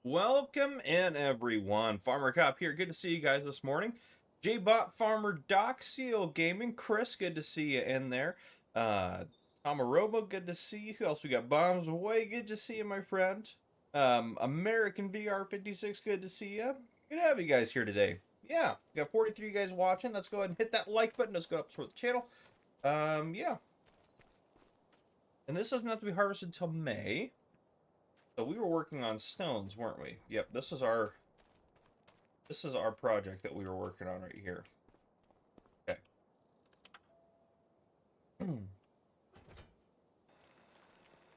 Welcome in, everyone. Farmer Cop here. Good to see you guys this morning. J-Bot Farmer Doc, CEO Gaming. Chris, good to see you in there. Amarobo, good to see you. Who else we got? Bombs Away, good to see you, my friend. American VR 56, good to see you. Good to have you guys here today. Yeah, we got 43 guys watching. Let's go ahead and hit that like button. Let's go up support the channel. Yeah. And this doesn't have to be harvested until May. So we were working on stones, weren't we? Yep, this is our project that we were working on right here. Okay.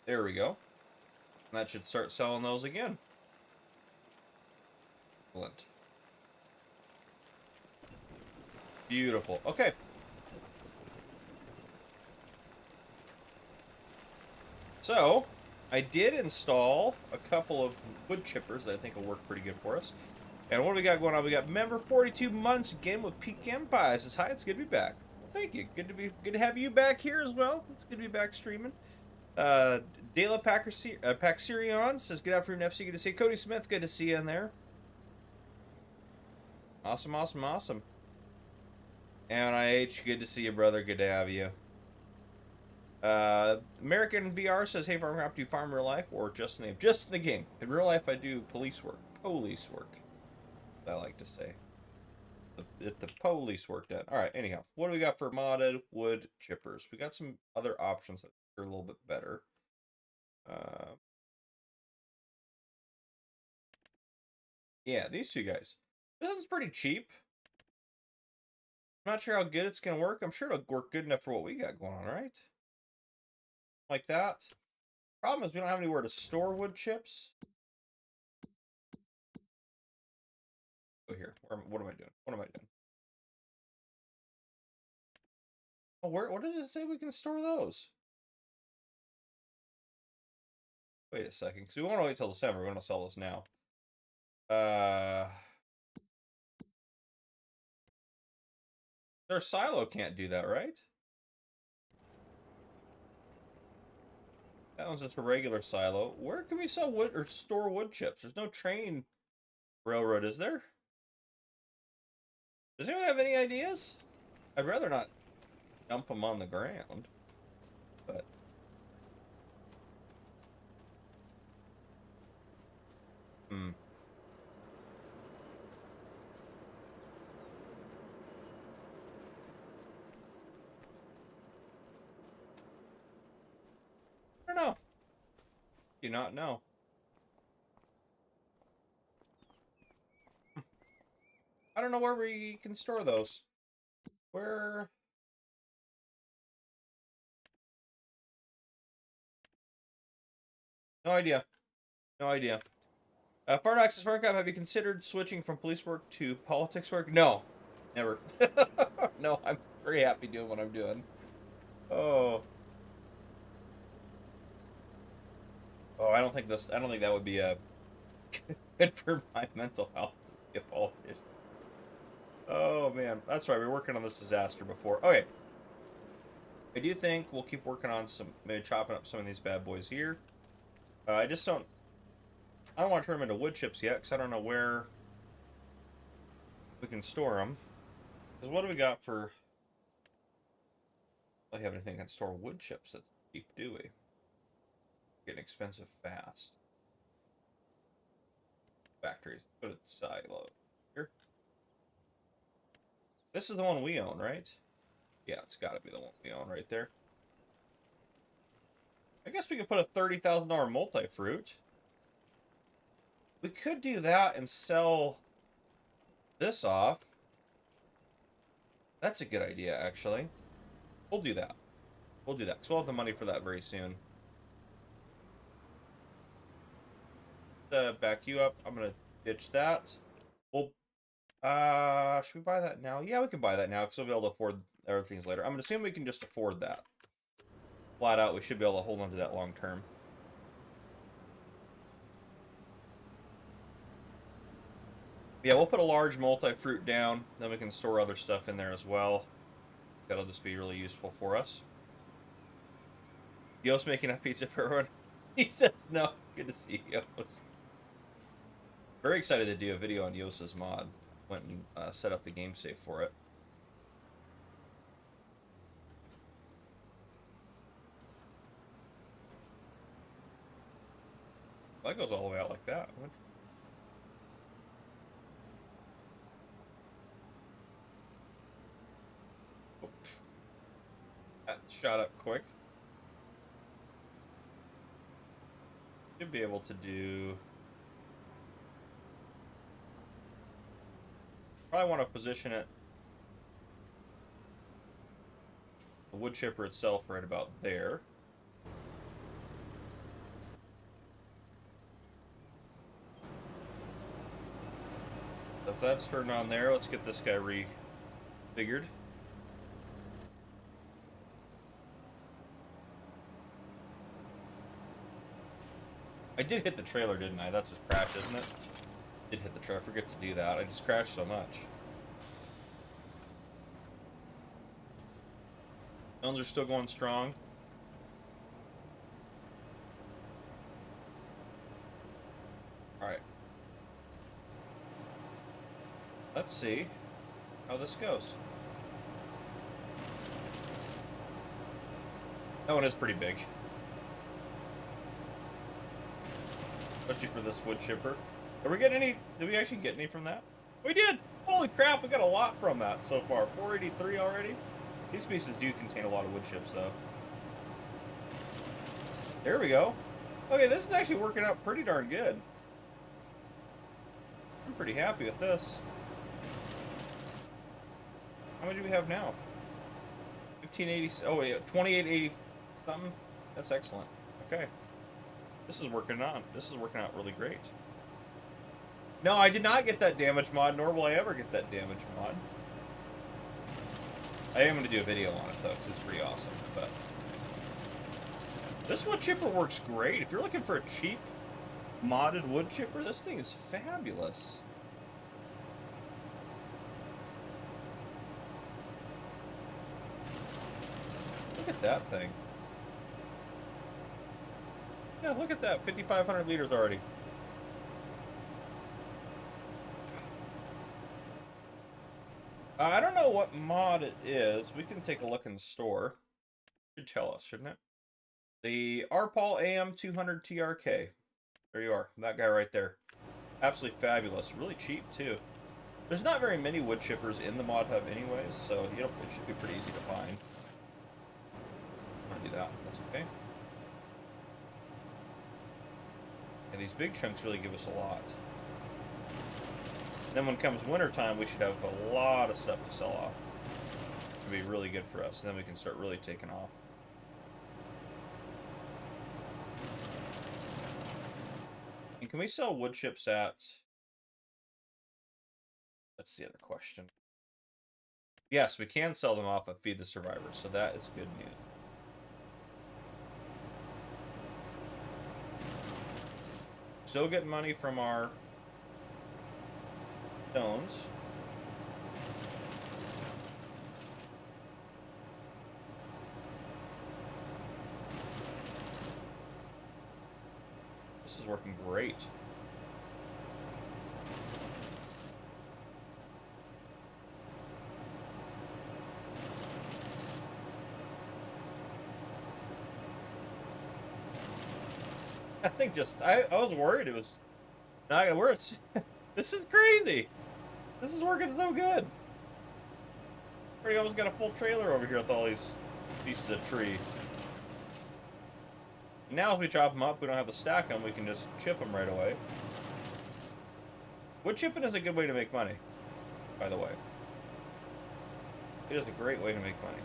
There we go. And that should start selling those again. Excellent. Beautiful. Okay. So, I did install a couple of wood chippers that I think will work pretty good for us. And what do we got going on? We got member 42 months game with Peak Empire says hi. It's good to be back. Well, thank you. Good to have you back here as well. It's good to be back streaming. Dela Paxirion says good afternoon, FC. Good to see you. Cody Smith. Good to see you in there. Awesome, awesome, awesome. NIH. Good to see you, brother. Good to have you. American VR says, hey, Farmer Cop, do you farm in real life or just in the game? Just in the game. In real life, I do police work. Police work. I like to say. Get the police work done. Alright, anyhow. What do we got for modded wood chippers? We got some other options that are a little bit better. Yeah, these two guys. This is pretty cheap. I'm not sure how good it's going to work. I'm sure it'll work good enough for what we got going on, right? Like that. Problem is we don't have anywhere to store wood chips. Go here. What am I doing? What am I doing? Oh, what did it say we can store those? Wait a second, because we want to wait till December. We want to sell those now. Their silo can't do that, right? That one's just a regular silo. Where can we sell wood or store wood chips? There's no train railroad, is there? Does anyone have any ideas? I'd rather not dump them on the ground, but... I don't know. Do not know. I don't know where we can store those. Where... No idea. No idea. Farnox Farncop, have you considered switching from police work to politics work? No. Never. No, I'm very happy doing what I'm doing. Oh. Oh, I don't think that would be good for my mental health to be a politician. Oh man, that's right. We were working on this disaster before. Okay. I do think we'll keep working on maybe chopping up some of these bad boys here. I don't want to turn them into wood chips yet, because I don't know where we can store them. Because what do we got for... I don't have anything that can store wood chips that's cheap, do we? Getting expensive fast. Factories. Put a silo here. This is the one we own, right? Yeah, it's got to be the one we own right there. I guess we could put a $30,000 multi-fruit. We could do that and sell this off. That's a good idea, actually. We'll do that. We'll do that, because we'll have the money for that very soon. Back you up. I'm going to ditch that. We'll... should we buy that now? Yeah, we can buy that now, because we'll be able to afford other things later. I'm going to assume we can just afford that. Flat out, we should be able to hold on to that long term. Yeah, we'll put a large multi-fruit down, then we can store other stuff in there as well. That'll just be really useful for us. Yo's making a pizza for everyone. He says no. Good to see you, Yos. Very excited to do a video on Yosa's mod. Went and set up the game save for it. That goes all the way out like that. What? Oh. That shot up quick. Should be able to do... Probably want to position it, the wood chipper itself, right about there. So if that's turned on there, let's get this guy refigured. I did hit the trailer, didn't I? That's a crash, isn't it? Did hit the trailer. I forget to do that. I just crashed so much. Guns are still going strong. Alright. Let's see how this goes. That one is pretty big. Especially for this wood chipper. Did we get any? Did we actually get any from that? We did! Holy crap, we got a lot from that so far. 483 already? These pieces do contain a lot of wood chips, though. There we go. Okay, this is actually working out pretty darn good. I'm pretty happy with this. How many do we have now? 1580. Oh, wait, 2880 something? That's excellent. Okay. This is working on. This is working out really great. No, I did not get that damage mod, nor will I ever get that damage mod. I am going to do a video on it, though, because it's pretty awesome. But this wood chipper works great. If you're looking for a cheap, modded wood chipper, this thing is fabulous. Look at that thing. Yeah, look at that. 5,500 liters already. I don't know what mod it is. We can take a look in the store. Should tell us, shouldn't it? The Arpal AM200 TRK. There you are. That guy right there. Absolutely fabulous. Really cheap, too. There's not very many wood chippers in the mod hub anyways, so you know, it should be pretty easy to find. I'm gonna do that. That's okay. And these big chunks really give us a lot. Then when comes wintertime, we should have a lot of stuff to sell off. It'll be really good for us. And then we can start really taking off. And can we sell wood chips at... That's the other question. Yes, we can sell them off at Feed the Survivors, so that is good news. Still getting money from our stones. This is working great. I think I was worried it was not gonna work. This is crazy. This is working so good. Already almost got a full trailer over here with all these pieces of tree. Now as we chop them up, we don't have to stack them, we can just chip them right away. Wood chipping is a good way to make money, by the way. It is a great way to make money.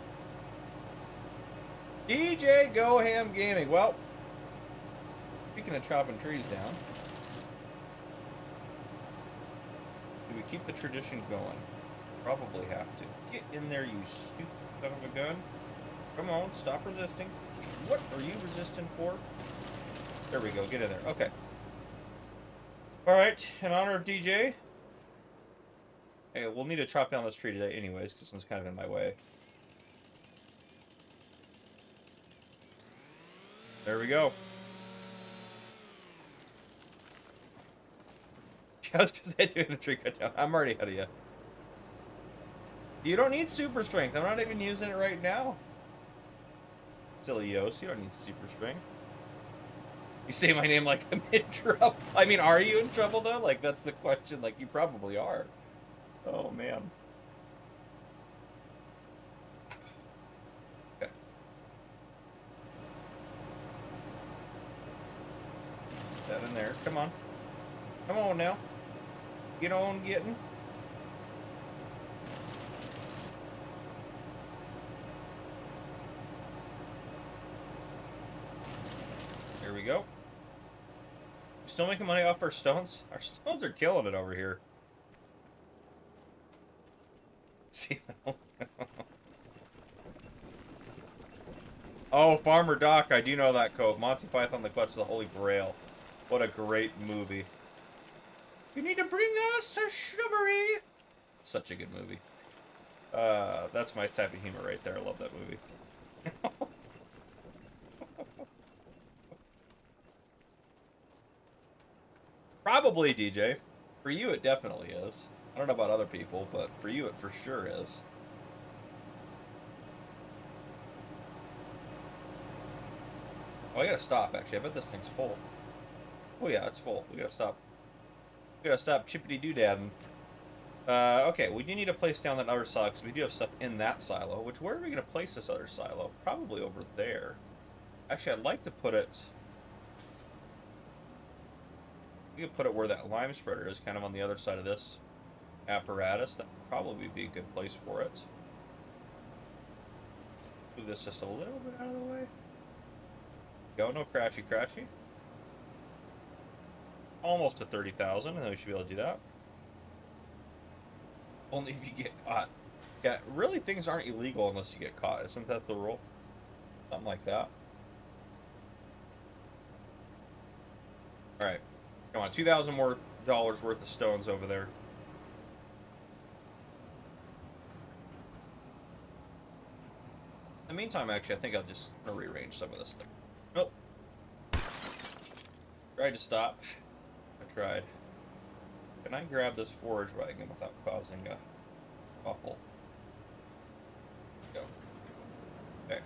DJ Go Ham Gaming. Well, speaking of chopping trees down, do we keep the tradition going? Probably have to. Get in there, you stupid son of a gun. Come on, stop resisting. What are you resisting for? There we go, get in there. Okay. Alright, in honor of DJ. Hey, we'll need to chop down this tree today anyways, because this one's kind of in my way. There we go. I was just doing a tree cut down. I'm already ahead of you. You don't need super strength. I'm not even using it right now. Silly Yos, you don't need super strength. You say my name like I'm in trouble. I mean, are you in trouble though? Like, that's the question. Like, you probably are. Oh, man. Okay. Put that in there. Come on. Come on now. Get on getting. There we go. Still making money off our stones? Our stones are killing it over here. See? Oh, Farmer Doc, I do know that quote. Monty Python, The Quest of the Holy Grail. What a great movie. You need to bring us a shrubbery. Such a good movie. That's my type of humor right there. I love that movie. Probably, DJ. For you, it definitely is. I don't know about other people, but for you, it for sure is. Oh, I gotta stop, actually. I bet this thing's full. Oh, yeah, it's full. We gotta stop. We gotta stop chippity-doo-dadding. Okay, we do need to place down that other silo, because we do have stuff in that silo. Which, where are we gonna place this other silo? Probably over there. Actually, I'd like to put it... We could put it where that lime spreader is, kind of on the other side of this apparatus. That would probably be a good place for it. Move this just a little bit out of the way. Go, no crashy. Almost to 30,000, and then we should be able to do that. Only if you get caught. Yeah, really, things aren't illegal unless you get caught. Isn't that the rule? Something like that. Alright. Come on, $2,000 more worth of stones over there. In the meantime, actually, I think I'll just rearrange some of this stuff. Nope. Tried to stop. I tried. Can I grab this forage wagon without causing a awful? Go. Okay.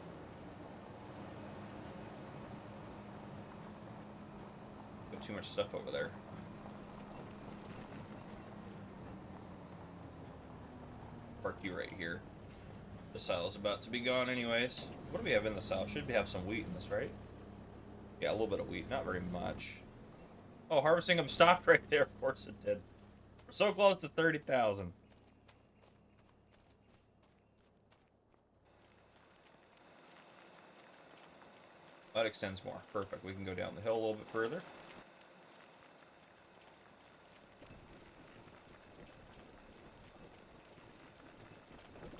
Put too much stuff over there. Park you right here. The silo's about to be gone anyways. What do we have in the silo? Should we have some wheat in this, right? Yeah, a little bit of wheat. Not very much. Oh, harvesting them stopped right there. Of course it did. We're so close to 30,000. That extends more. Perfect. We can go down the hill a little bit further.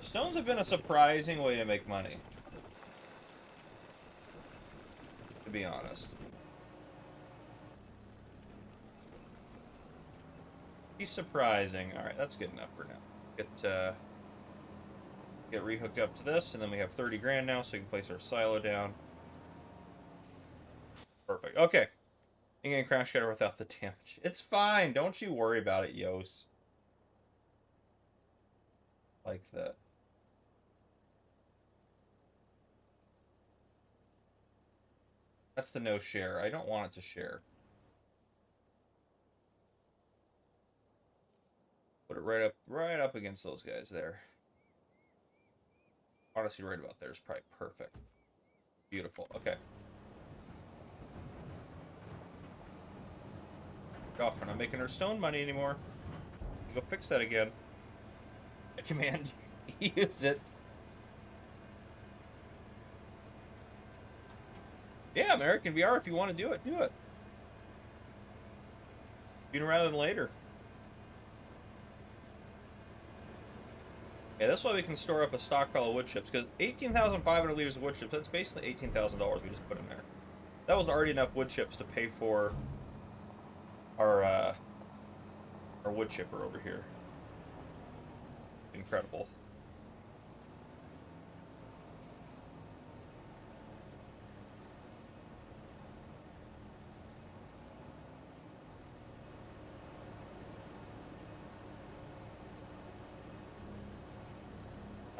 Stones have been a surprising way to make money. To be honest. Be surprising. Alright, that's good enough for now. Get rehooked up to this, and then we have 30 grand now, so we can place our silo down. Perfect. Okay. I'm gonna crash cutter without the damage. It's fine. Don't you worry about it, Yos. Like that. That's the no share. I don't want it to share. Put it right up against those guys there. Honestly, right about there is probably perfect. Beautiful. Okay. Oh, we're not making our stone money anymore. Go fix that again. I command you use it. Yeah, American VR, if you want to do it, do it. Sooner rather than later. Yeah, that's why we can store up a stockpile of wood chips, because 18,500 liters of wood chips, that's basically $18,000 we just put in there. That was already enough wood chips to pay for our wood chipper over here. Incredible.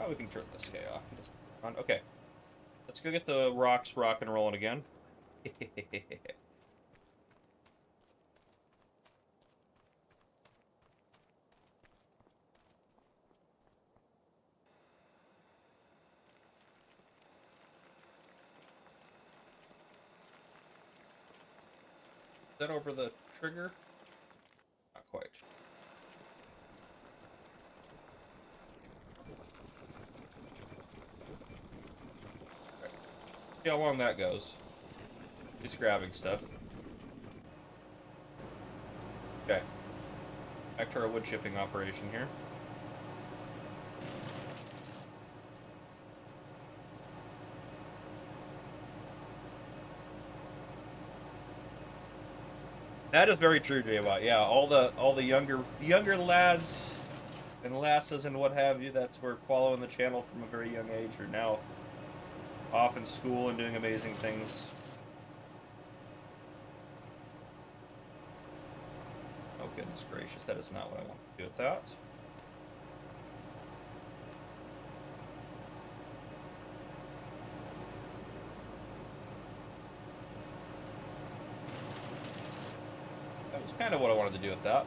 we can turn this guy off. He doesn't run. Okay. Let's go get the rocks rock and rolling again. Is that over the trigger? Not quite. Right. See how long that goes. Just grabbing stuff. Okay. Back to our wood chipping operation here. That is very true, J-Bot. Yeah, all the younger lads and lasses and what have you that were following the channel from a very young age are now off in school and doing amazing things. Oh goodness gracious, that is not what I want to do with that. That's kind of what I wanted to do with that.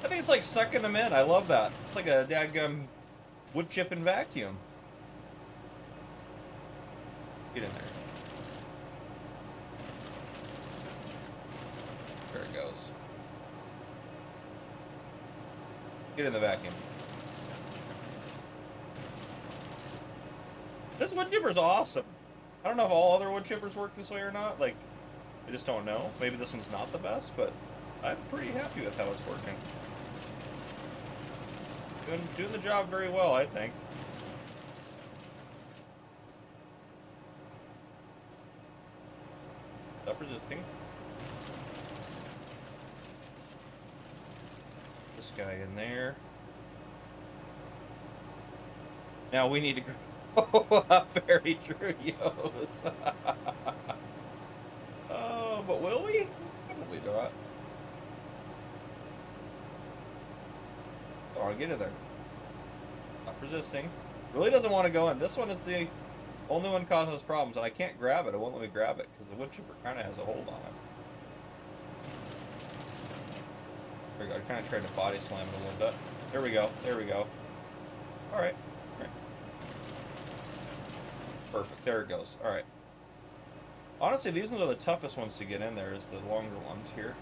I think it's like sucking them in. I love that. It's like a daggum wood chip and vacuum. Get in there. There it goes. Get in the vacuum. This wood chipper is awesome. I don't know if all other wood chippers work this way or not. Like, I just don't know. Maybe this one's not the best, but I'm pretty happy with how it's working. Doing the job very well, I think. Stop resisting. This guy in there. Now we need to grow up. Very true, Yos. Oh, but will we? Probably not. Come on, get in there. Not resisting. Really doesn't want to go in. This one is the only one causing us problems, and I can't grab it. It won't let me grab it because the wood chipper kind of has a hold on it. There we go. I kind of tried to body slam it a little bit. There we go. There we go. All right. All right. Perfect. There it goes. All right. Honestly, these ones are the toughest ones to get in there, is the longer ones here.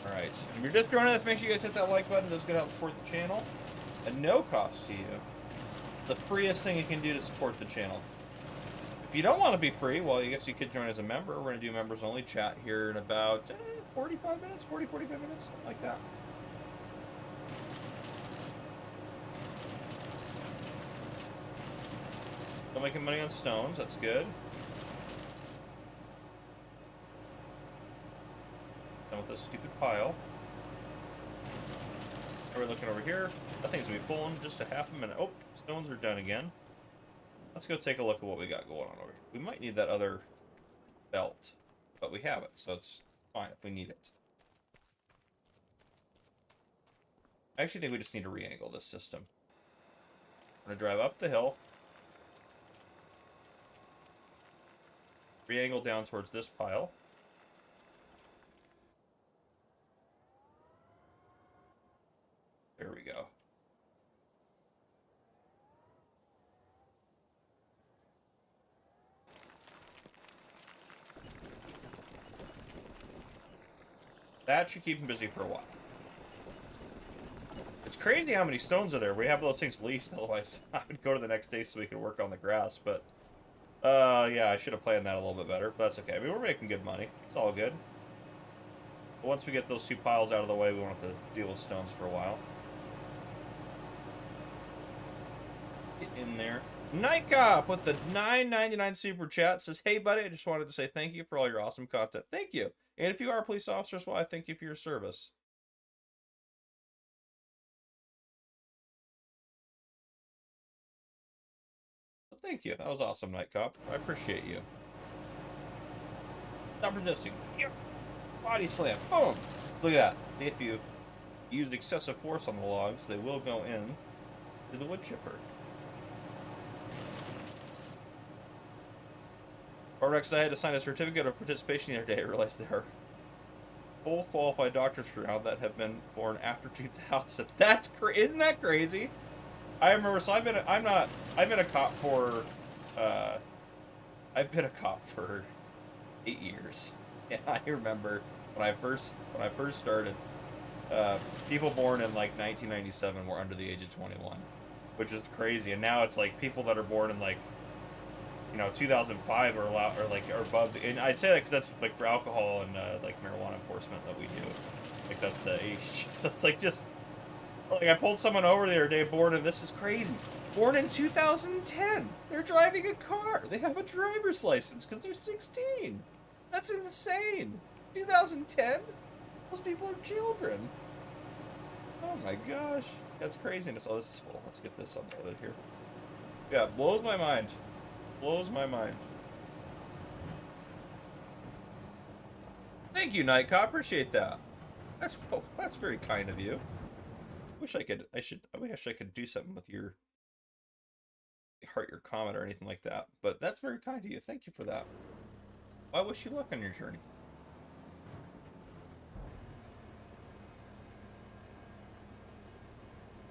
Alright, if you're just joining us, make sure you guys hit that like button. That's going to help support the channel. At no cost to you. The freest thing you can do to support the channel. If you don't want to be free, well, I guess you could join as a member. We're going to do members only chat here in about 45 minutes, 40, 45 minutes, something like that. Still making money on stones, that's good. Done with this stupid pile. Now we're looking over here. That thing's gonna be full in just a half a minute. Oh, stones are done again. Let's go take a look at what we got going on over here. We might need that other belt, but we have it, so it's fine if we need it. I actually think we just need to re-angle this system. I'm gonna drive up the hill. Re-angle down towards this pile. There we go. That should keep him busy for a while. It's crazy how many stones are there. We have those things leased, otherwise I would go to the next day so we could work on the grass, but yeah, I should have planned that a little bit better, but that's okay. I mean, we're making good money. It's all good. But once we get those two piles out of the way, we won't have to deal with stones for a while. Get in there. Night Cop with the $9.99 super chat says, "Hey, buddy, I just wanted to say thank you for all your awesome content." Thank you. And if you are police officers, well, I thank you for your service. Thank you. That was awesome, Night Cop. I appreciate you. Stop resisting. Yep. Body slam. Boom. Look at that. If you use excessive force on the logs, they will go in to the wood chipper. Rex, I had to sign a certificate of participation the other day. I realized there are full qualified doctors for now that have been born after 2000. That's isn't that crazy? I remember. So I've been a cop for. I've been a cop for 8 years. Yeah, I remember when I first started. People born in like 1997 were under the age of 21, which is crazy. And now it's like people that are born in like, 2005 are allowed, or like are above. And I'd say that because that's like for alcohol and like marijuana enforcement that we do. Like that's the age. So it's like just like I pulled someone over the other day born, and this is crazy. Born in 2010. They're driving a car. They have a driver's license because they're 16. That's insane. 2010. Those people are children. Oh my gosh. That's craziness. Oh, this is full. Let's get this unloaded here. Yeah, blows my mind. Blows my mind. Thank you, Night Cop. Appreciate that. That's very kind of you. I wish I could do something with your heart your comment or anything like that. But that's very kind of you. Thank you for that. I wish you luck on your journey.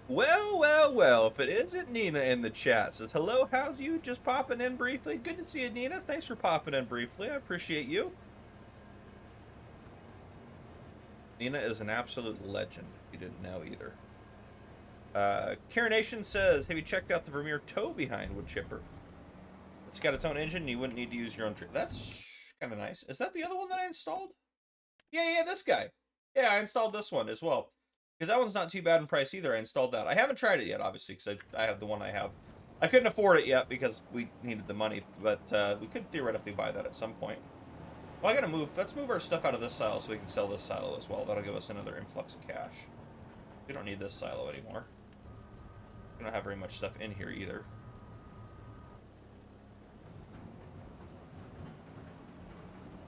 Well, if it isn't Nina in the chat, says, hello, how's you? Just popping in briefly. Good to see you, Nina. Thanks for popping in briefly. I appreciate you. Nina is an absolute legend, if you didn't know either. Carination says, have you checked out the Vermeer toe behind wood chipper? It's got its own engine, and you wouldn't need to use your own tree. That's kind of nice. Is that the other one that I installed? Yeah, this guy. Yeah, I installed this one as well. Because that one's not too bad in price either. I installed that. I haven't tried it yet, obviously, because I have the one I have. I couldn't afford it yet because we needed the money, but we could theoretically buy that at some point. Well, I gotta move. Let's move our stuff out of this silo so we can sell this silo as well. That'll give us another influx of cash. We don't need this silo anymore. We don't have very much stuff in here either.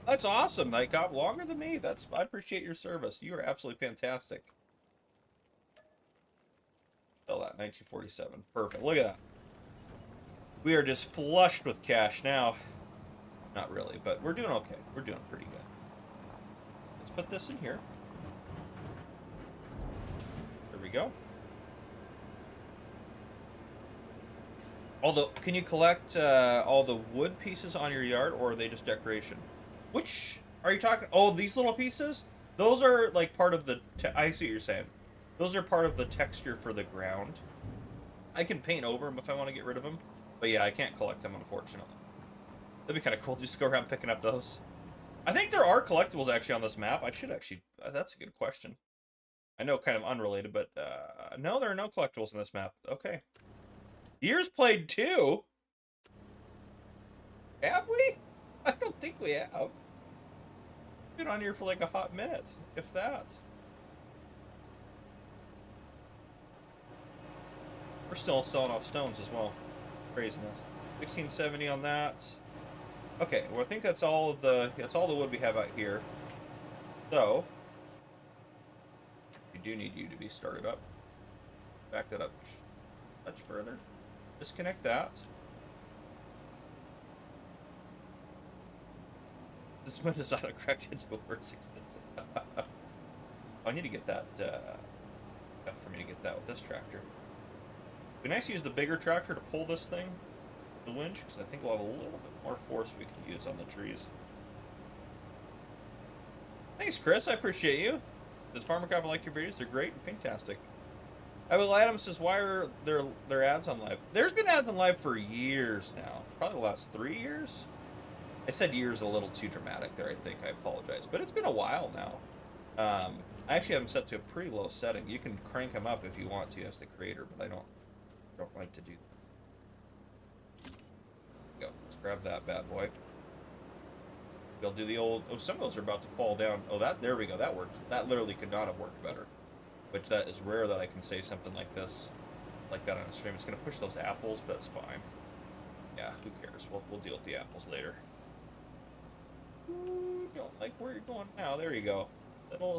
That's awesome, Night Cop. Longer than me. I appreciate your service. You are absolutely fantastic. Sell that, 1947. Perfect. Look at that. We are just flushed with cash now. Not really, but we're doing okay. We're doing pretty good. Let's put this in here. There we go. Although, can you collect all the wood pieces on your yard, or are they just decoration? Which are you talking? Oh, these little pieces? Those are like part of the... I see what you're saying. Those are part of the texture for the ground. I can paint over them if I want to get rid of them. But yeah, I can't collect them, unfortunately. That'd be kind of cool, just go around picking up those. I think there are collectibles actually on this map. I should actually... that's a good question. I know, kind of unrelated, but... no, there are no collectibles in this map. Okay. Years played too? Have we? I don't think we have. Been on here for like a hot minute, if that. We're still selling off stones as well. Craziness. 1670 on that. Okay, well I think that's all of the wood we have out here. So we do need you to be started up. Back that up much further. Disconnect that. This one is auto-corrected to word 6. I need to get that for me to get that with this tractor. It'd be nice to use the bigger tractor to pull this thing, the winch, because I think we'll have a little bit more force we can use on the trees. Thanks, Chris. I appreciate you. Does Farmer Cop like your videos? They're great and fantastic. Will Adams says, why are there ads on live? There's been ads on live for years now. Probably the last 3 years. I said years a little too dramatic there, I think. I apologize. But it's been a while now. I actually have them set to a pretty low setting. You can crank them up if you want to as the creator, but I don't like to do that. Go. Let's grab that bad boy. We'll do the old... Oh, some of those are about to fall down. Oh, there we go. That worked. That literally could not have worked better. Which that is rare that I can say something like this, like that on a stream. It's going to push those apples, but it's fine. Yeah, who cares? We'll deal with the apples later. Ooh, like where you're going now. There you go.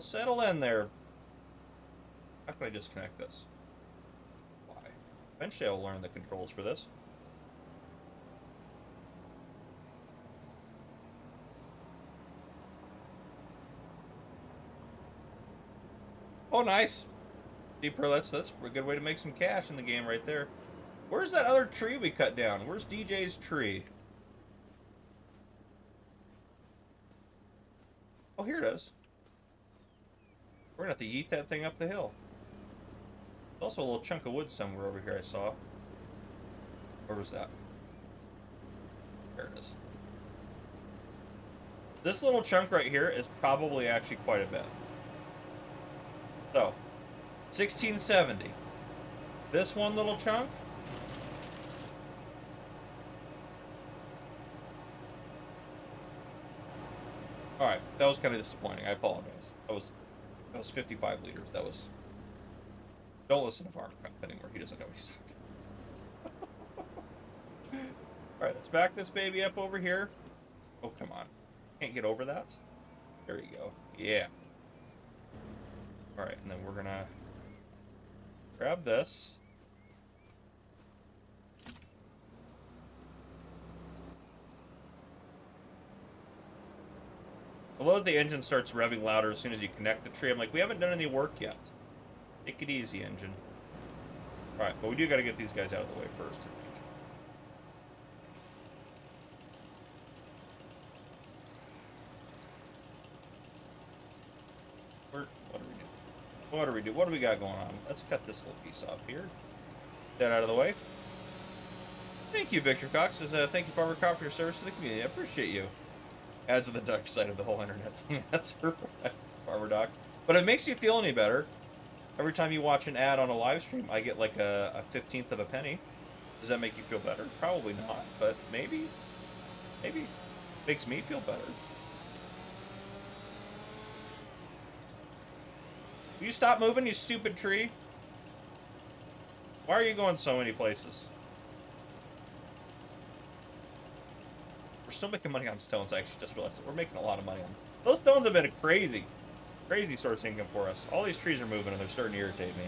Settle in there. How can I disconnect this? Why? Eventually I'll learn the controls for this. Oh, nice. Deeper, that's a good way to make some cash in the game right there. Where's that other tree we cut down? Where's DJ's tree? Oh, here it is. We're gonna have to yeet that thing up the hill. There's also a little chunk of wood somewhere over here I saw. Where was that? There it is. This little chunk right here is probably actually quite a bit. So, 1670. This one little chunk. Alright, that was kind of disappointing. I apologize. That was 55 liters. That was... Don't listen to Farmer Cup anymore. He doesn't know what he's talking. Alright, let's back this baby up over here. Oh, come on. Can't get over that? There you go. Yeah. Alright, and then we're gonna grab this. I love that the engine starts revving louder as soon as you connect the tree. I'm like, we haven't done any work yet. Take it easy, engine. Alright, but we do gotta get these guys out of the way first, I think. What do we do? What do we got going on? Let's cut this little piece off here. Get that out of the way. Thank you, Victor Cox. Says, thank you, Farmer Cop, for your service to the community. I appreciate you. Adds to the dark side of the whole internet thing. That's right, Farmer Doc. But if it makes you feel any better, every time you watch an ad on a live stream, I get like a 15th of a penny. Does that make you feel better? Probably not, but maybe. Maybe. Makes me feel better. Will you stop moving, you stupid tree? Why are you going so many places? We're still making money on stones. I actually just realized that we're making a lot of money on those stones. Have been a crazy source of income for us. All these trees are moving and they're starting to irritate me.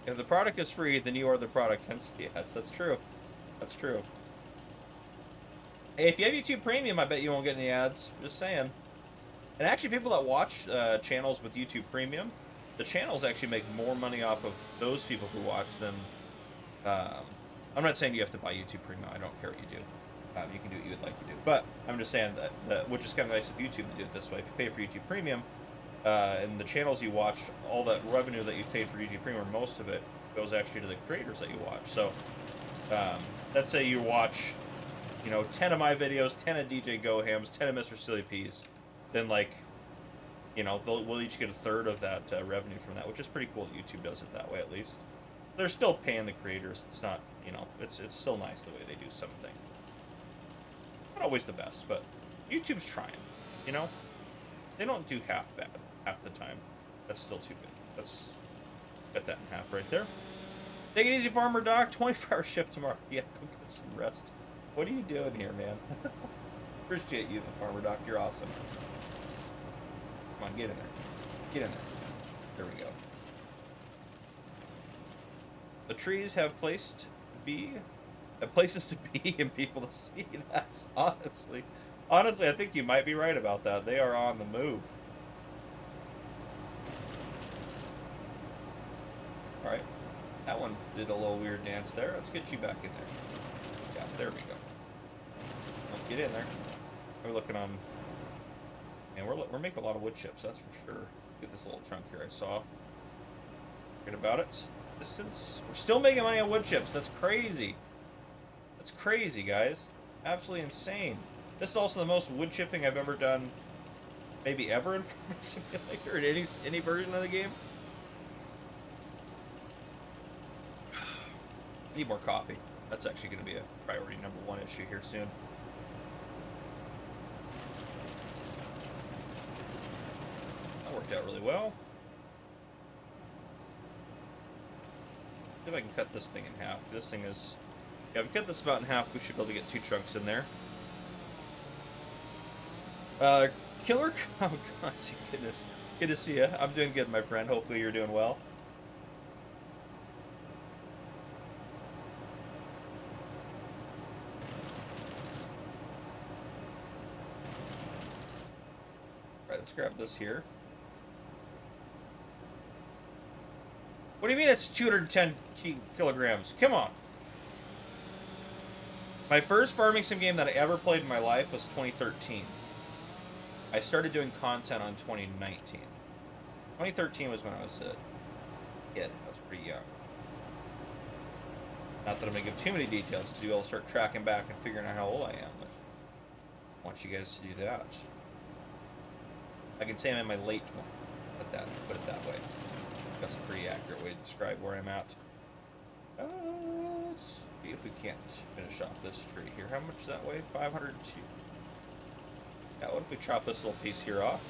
If the product is free, then you are the product. Hence the ads. That's true. That's true. Hey, if you have YouTube Premium, I bet you won't get any ads. Just saying. And actually, people that watch channels with YouTube Premium, the channels actually make more money off of those people who watch than... I'm not saying you have to buy YouTube Premium. I don't care what you do. You can do what you would like to do. But I'm just saying that which is kind of nice of YouTube to do it this way. If you pay for YouTube Premium, and the channels you watch, all that revenue that you paid for YouTube Premium, most of it goes actually to the creators that you watch. So, let's say you watch, 10 of my videos, 10 of DJ Goham's, 10 of Mr. Silly Peas, then we'll each get a third of that revenue from that, which is pretty cool that YouTube does it that way at least. They're still paying the creators. It's not, it's still nice the way they do something. Not always the best, but YouTube's trying, They don't do half bad half the time. That's still too good. Let's cut that in half right there. Take it easy, Farmer Doc. 24-hour shift tomorrow. Yeah, go get some rest. What are you doing here, man? Appreciate you, Farmer Doc. You're awesome. Come on, get in there. Get in there. There we go. The trees have places to be and people to see. That's honestly, I think you might be right about that. They are on the move. All right, that one did a little weird dance there. Let's get you back in there. Yeah, there we go. Let's get in there. We're looking on, and we're making a lot of wood chips. That's for sure. Get this little chunk here I saw. Forget about it. Distance. We're still making money on wood chips. That's crazy. That's crazy, guys. Absolutely insane. This is also the most wood chipping I've ever done, maybe ever in Farming Simulator, in any version of the game. I need more coffee. That's actually going to be a priority #1 issue here soon. That worked out really well. See if I can cut this thing in half. This thing is... Yeah, if we cut this about in half, we should be able to get 2 chunks in there. Killer... Oh, God, goodness. Good to see you. I'm doing good, my friend. Hopefully you're doing well. Alright, let's grab this here. What do you mean it's 210 kilograms? Come on. My first farming sim game that I ever played in my life was 2013. I started doing content on 2019. 2013 was when I was a kid. I was pretty young. Not that I'm going to give too many details, because you'll start tracking back and figuring out how old I am. But I want you guys to do that. I can say I'm in my late 20s. Put it that way. That's a pretty accurate way to describe where I'm at. Let's see if we can't finish off this tree here. How much does that weigh? 502. Yeah, what if we chop this little piece here off?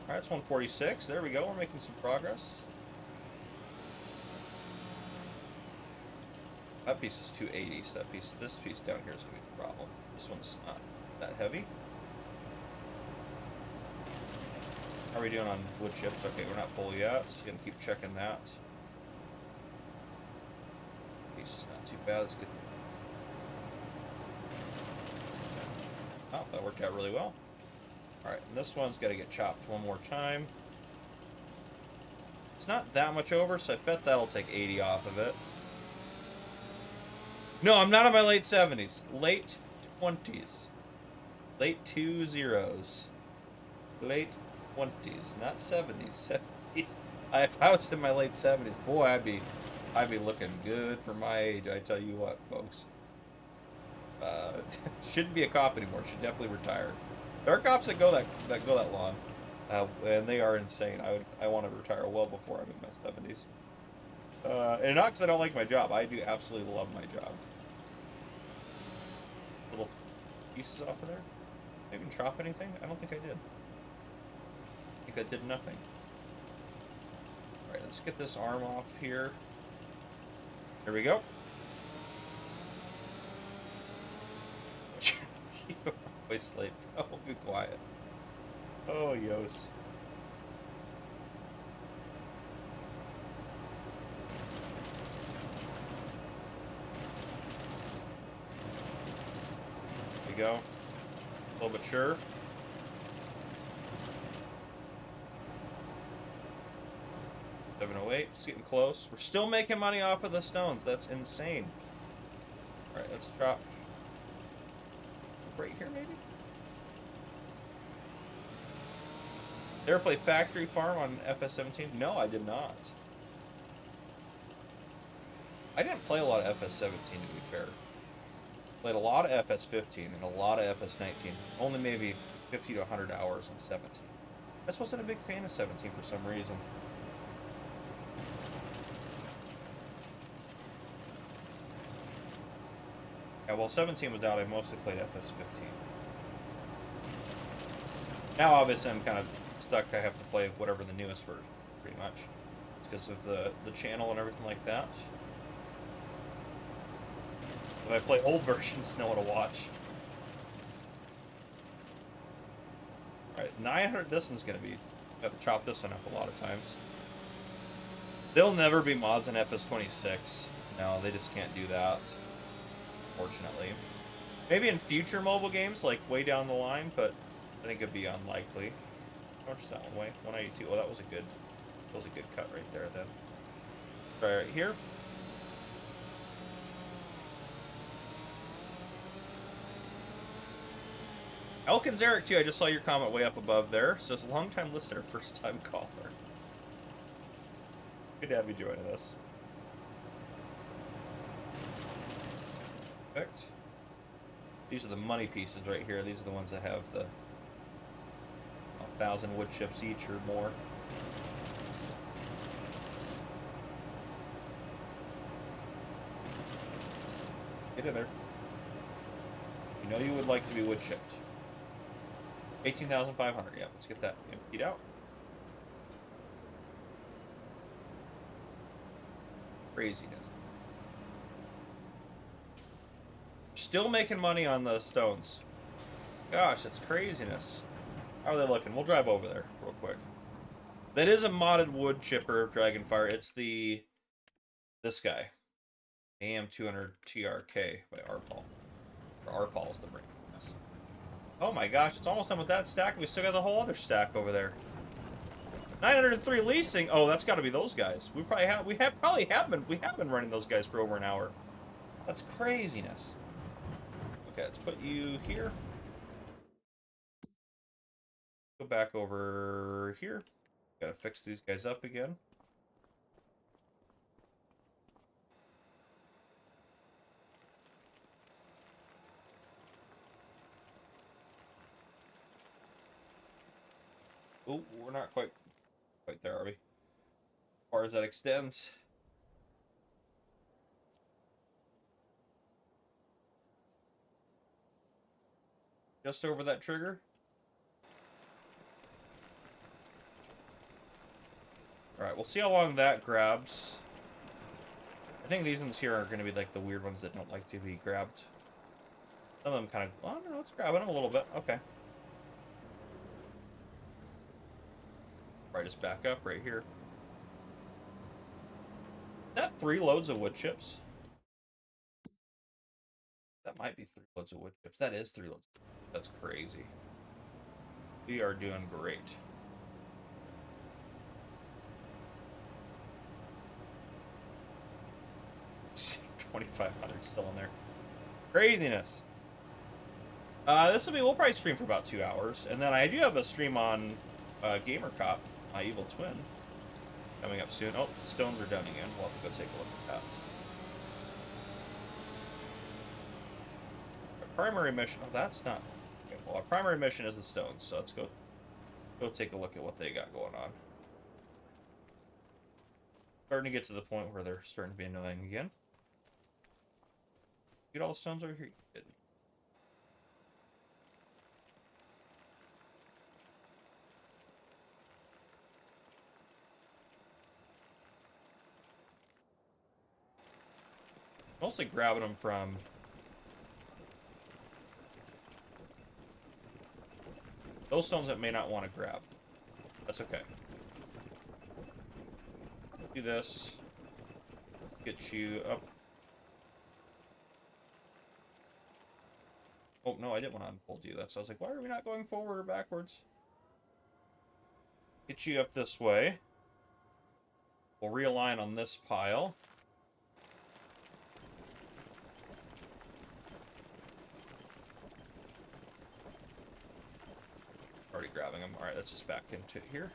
Alright, it's 146. There we go. We're making some progress. That piece is 280, so this piece down here is going to be the problem. This one's not that heavy. How are we doing on wood chips? Okay, we're not full yet. So gonna keep checking that. Piece is not too bad. It's good. Oh, that worked out really well. All right, and this one's got to get chopped one more time. It's not that much over, so I bet that'll take 80 off of it. No, I'm not in my late 70s. Late 20s. Late 20s. Late 20s, not 70s. 70s. If I was in my late 70s, boy, I'd be looking good for my age. I tell you what, folks. Shouldn't be a cop anymore. Should definitely retire. There are cops that go that long, and they are insane. I want to retire well before I'm in my 70s. And not because I don't like my job. I do absolutely love my job. Little pieces off of there. I even chop anything? I don't think I did. I think I did nothing. Alright, let's get this arm off here. Here we go. You always sleep. Oh, be quiet. Oh, yos. There we go. A little mature. $708. It's getting close. We're still making money off of the stones. That's insane. Alright, let's drop right here, maybe? Ever play Factory Farm on FS17? No, I did not. I didn't play a lot of FS17, to be fair. Played a lot of FS15 and a lot of FS19. Only maybe 50 to 100 hours on 17. I just wasn't a big fan of 17 for some reason. Yeah, while 17 was out, I mostly played FS15. Now, obviously, I'm kind of stuck. I have to play whatever the newest version, pretty much. It's because of the channel and everything like that. If I play old versions, know what to watch. Alright, 900, this one's going to be... I have to chop this one up a lot of times. There'll never be mods in FS26. No, they just can't do that. Unfortunately. Maybe in future mobile games, like way down the line, but I think it'd be unlikely. How much is that one weigh? 182. Oh, that was a good cut right there then. Try right here. Elkins Eric too, I just saw your comment way up above there. Says long time listener, first time caller. Good to have you joining us. Perfect. These are the money pieces right here. These are the ones that have the 1,000 wood chips each or more. Get in there. You know you would like to be wood chipped. 18,500. Yeah, let's get that emptied out. Craziness. Still making money on the stones. Gosh, it's craziness. How are they looking? We'll drive over there real quick. That is a modded wood chipper, Dragonfire. It's this guy. AM200 TRK by Arpal. Or Arpal is the brand. Yes. Oh my gosh, it's almost done with that stack. We still got the whole other stack over there. 903 leasing. Oh, that's got to be those guys. We probably have been running those guys for over an hour. That's craziness. Okay, let's put you here. Go back over here. Gotta fix these guys up again. Oh, we're not quite there, are we? As far as that extends. Just over that trigger. Alright, we'll see how long that grabs. I think these ones here are going to be like the weird ones that don't like to be grabbed. Some of them kind of... I don't know, it's grabbing them a little bit. Okay. Right, just back up right here. Is that 3 loads of wood chips? That might be 3 loads of wood chips. That is 3 loads. That's crazy. We are doing great. 2,500 still in there. Craziness. We'll probably stream for about 2 hours. And then I do have a stream on Gamer Cop, my evil twin, coming up soon. Oh, stones are done again. We'll have to go take a look at that. Our primary mission... Oh, that's not... Okay, well, our primary mission is the stones, so let's go take a look at what they got going on. Starting to get to the point where they're starting to be annoying again. Get all the stones over here. You didn't. Mostly grabbing them from those stones that may not want to grab. That's okay. Do this. Get you up. Oh, no, I didn't want to unfold you. That's, I was like, why are we not going forward or backwards? Get you up this way. We'll realign on this pile. Already grabbing them. Alright, let's just back into here.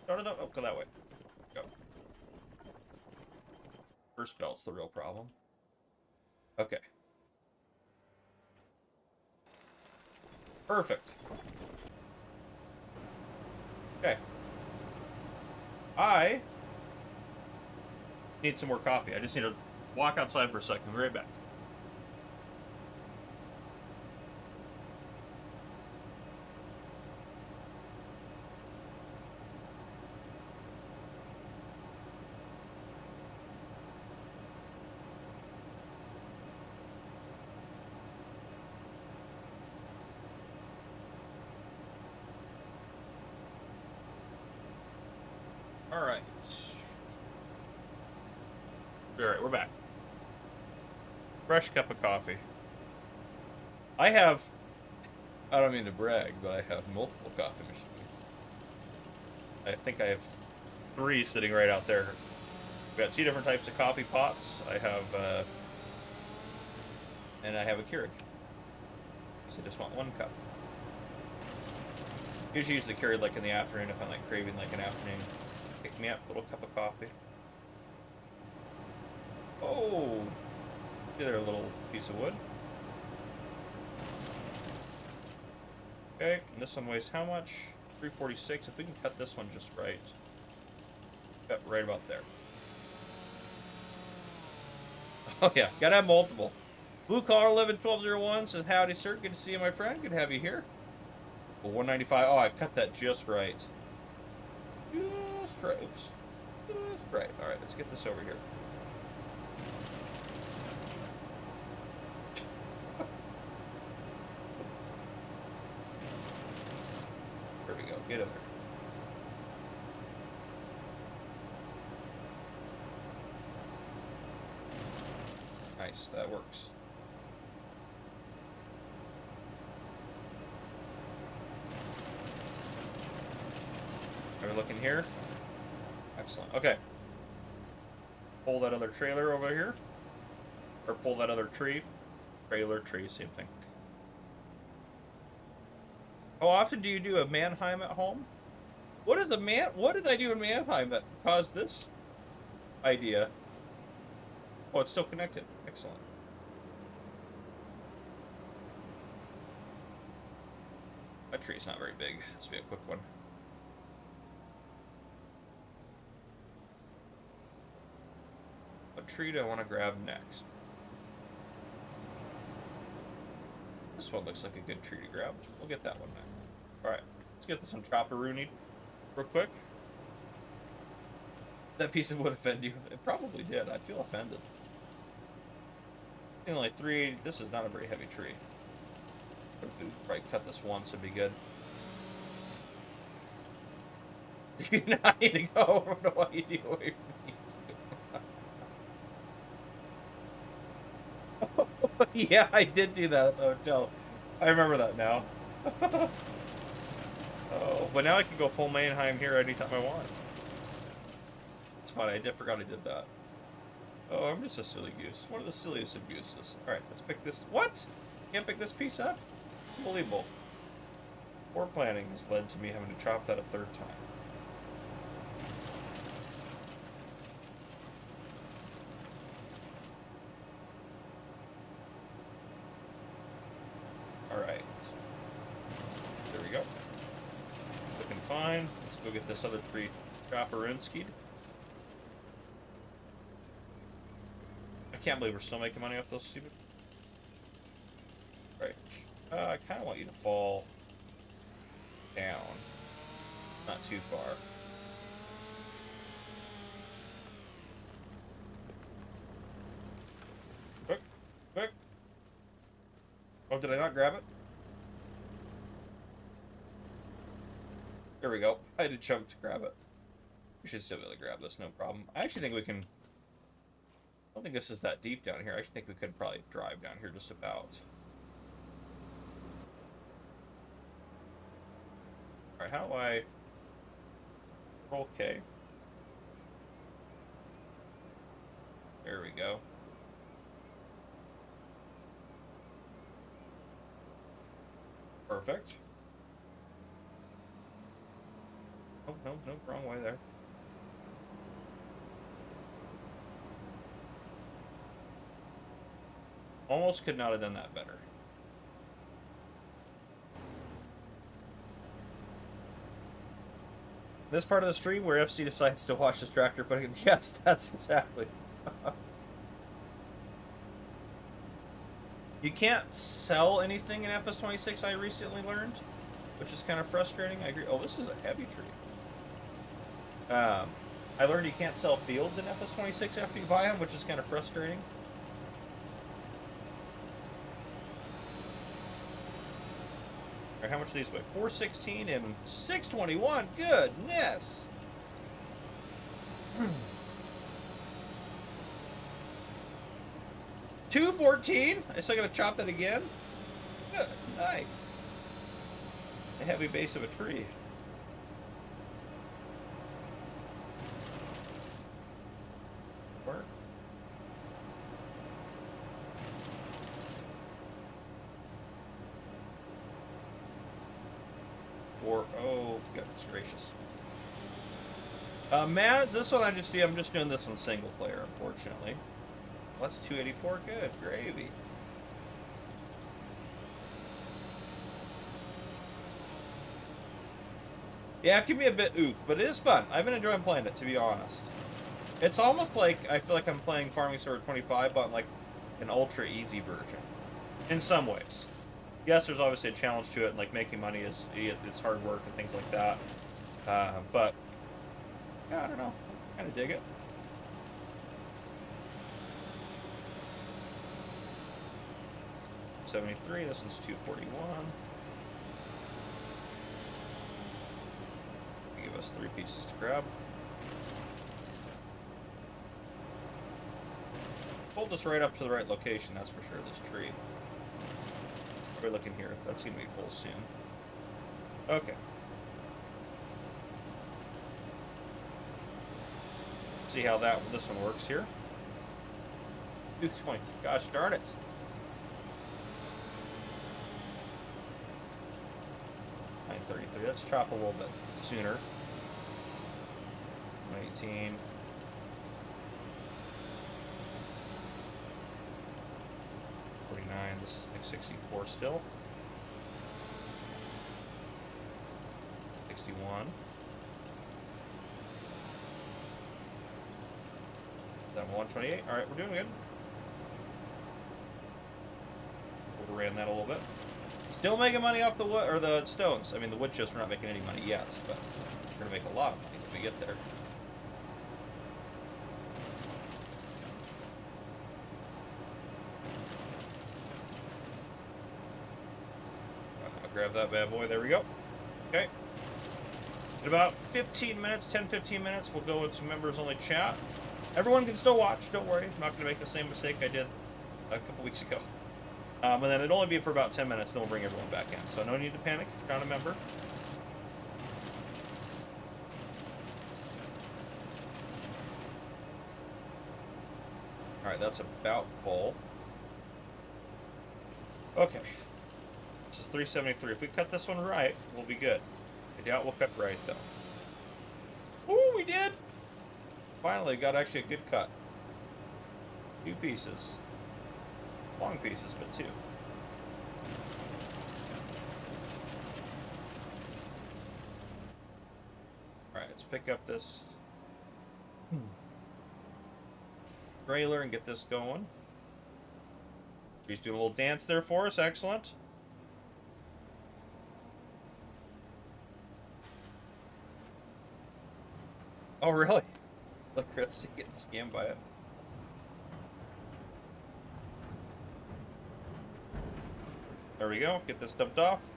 No, no, no. Oh, go that way. Go. First belt's the real problem. Okay. Perfect. Okay. I need some more coffee. I just need to walk outside for a second. I'll be right back. Alright. Alright, we're back. Fresh cup of coffee. I don't mean to brag, but I have multiple coffee machines. I think I have 3 sitting right out there. We've got 2 different types of coffee pots. I have, and I have a Keurig. So I just want 1 cup. Usually use the Keurig like in the afternoon if I'm like craving like an afternoon. Pick me up, little cup of coffee. Oh, there, a little piece of wood. Okay, and this one weighs how much? 346. If we can cut this one just right. Cut right about there. Oh yeah, gotta have multiple. Blue Collar 111201 says, howdy sir, good to see you my friend, good to have you here. Well, 195, oh I cut that just right. Just right, oops. Right, alright, let's get this over here. There we go, get in there. Nice, that works. Are we looking here? Excellent. Okay. Pull that other trailer over here. Or pull that other tree. Trailer, tree, same thing. How often do you do a Mannheim at home? What is the what did I do in Mannheim that caused this idea? Oh, it's still connected. Excellent. That tree's not very big. This will be a quick one. What tree do I want to grab next? This one looks like a good tree to grab. We'll get that one next. Alright, let's get this one chopper-roonied real quick. That piece of wood offend you? It probably did. I feel offended. You know, like 380. This is not a very heavy tree. If we probably cut this once, it'd be good. You not need to go. I don't know why you do away from me. Yeah, I did do that at the hotel. I remember that now. Oh, but now I can go full Mannheim here anytime I want. It's fine. I forgot I did that. Oh, I'm just a silly goose. One of the silliest of gooses. Alright, let's pick this. What? Can't pick this piece up? Unbelievable. Poor planning has led to me having to chop that a third time. Alright. There we go. Looking fine. Let's go get this other tree chopper-inskied. I can't believe we're still making money off those stupid. Right. I kind of want you to fall down. Not too far. Quick. Quick. Oh, did I not grab it? There we go. I had to jump to grab it. We should still be able to grab this, no problem. I actually think we can... I don't think this is that deep down here. I actually think we could probably drive down here just about. Alright, how do I... Roll K. There we go. Perfect. Oh, no, wrong way there. Almost could not have done that better. This part of the stream where FC decides to watch this tractor putting it... Yes, that's exactly. You can't sell anything in FS26, I recently learned, which is kind of frustrating. I agree. Oh, this is a heavy tree. I learned you can't sell fields in FS26 after you buy them, which is kind of frustrating. Alright, how much do these weigh? 416 and 621. Goodness. $214. I still gotta chop that again. Good night. The heavy base of a tree. Work. Or oh goodness gracious. Matt, this one I'm just doing this on single player, unfortunately. Well, that's 284. Good gravy. Yeah, it can be a bit oof, but it is fun. I've been enjoying playing it, to be honest. It's almost like I feel like I'm playing Farming Sword 25, but like an ultra easy version, in some ways. Yes, there's obviously a challenge to it, and like making money it's hard work and things like that. But yeah, I don't know. Kind of dig it. $73. This one's $241. Give us 3 pieces to grab. Hold this right up to the right location, that's for sure, this tree. We're looking here. That's going to be full soon. Okay. See how this one works here. 220. Gosh darn it. $933. Let's chop a little bit sooner. 118. This is like 64 still. 61. Then 128. All right, we're doing good. Overran that a little bit. Still making money off the wood or the stones. I mean, the wood chips we're not making any money yet, but we're gonna make a lot of money when we get there. Grab that bad boy. There we go. Okay. In about 15 minutes, 10-15 minutes, we'll go into members only chat. Everyone can still watch. Don't worry. I'm not going to make the same mistake I did a couple weeks ago. And then it'll only be for about 10 minutes, then we'll bring everyone back in. So no need to panic if you're not a member. Alright, that's about full. Okay. This is 373. If we cut this one right, we'll be good. I doubt we'll cut right, though. Ooh, we did! Finally, got actually a good cut. 2 pieces. Long pieces, but 2. Alright, let's pick up this trailer and get this going. He's doing a little dance there for us. Excellent. Oh, really? Look, Chris, getting scammed by it. There we go. Get this dumped off.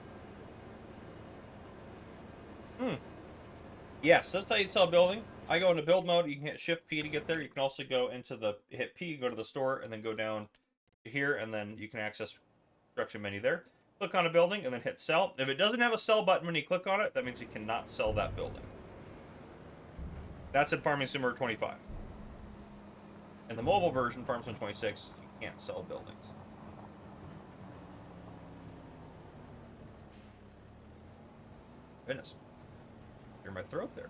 Yes, that's how you sell a building. I go into build mode. You can hit Shift P to get there. You can also go into the hit P, go to the store, and then go down to here, and then you can access construction menu there. Click on a building, and then hit sell. If it doesn't have a sell button when you click on it, that means you cannot sell that building. That's in Farming Simulator 25. In the mobile version, Farm Sim 26, you can't sell buildings. Goodness. Clear my throat there.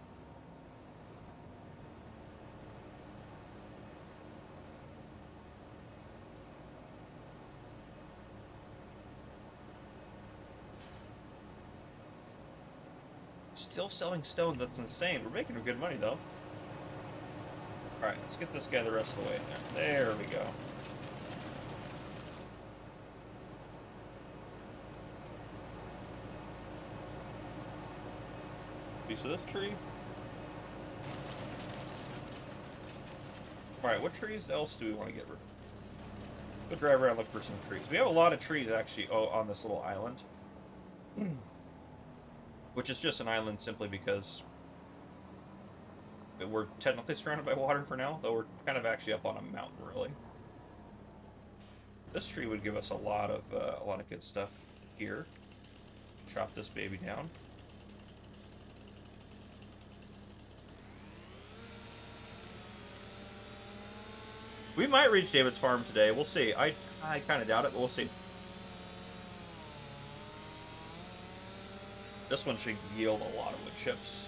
Still selling stone, that's insane. We're making good money, though. Alright, let's get this guy the rest of the way in there. There we go. Piece of this tree. Alright, what trees else do we want to get rid of? Go drive around and look for some trees. We have a lot of trees, actually, on this little island. Which is just an island simply because we're technically surrounded by water for now, though we're kind of actually up on a mountain, really. This tree would give us a lot of good stuff here. Chop this baby down. We might reach David's farm today. We'll see. I kind of doubt it, but we'll see. This one should yield a lot of wood chips.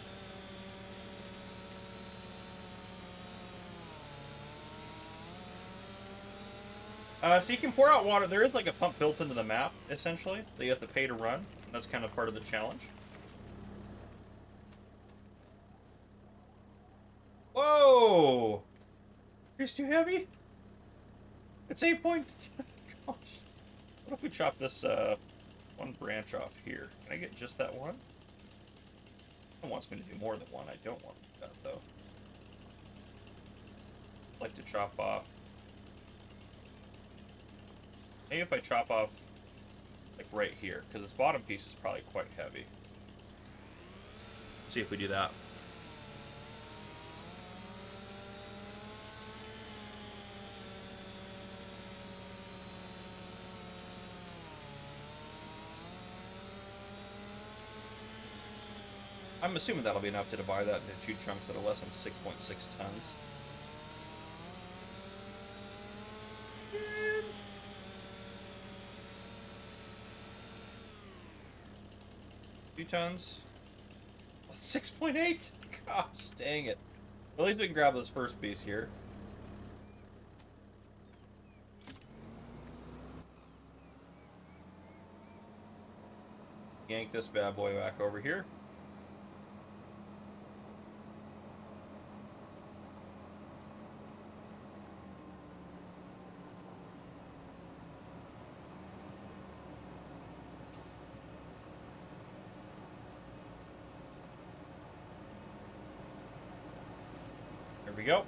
So you can pour out water. There is like a pump built into the map, essentially, that you have to pay to run. That's kind of part of the challenge. Whoa! It's too heavy? It's 8 point... Gosh. What if we chop this, one branch off here? Can I get just that one? It wants me to do more than one. I don't want that, though. like to chop off. Maybe if I chop off, like, right here, because this bottom piece is probably quite heavy. Let's see if we do that. I'm assuming that'll be enough to divide that into 2 chunks that are less than 6.6 tons. 2 tons. 6.8? Gosh, dang it. At least we can grab this first piece here. Yank this bad boy back over here. There we go.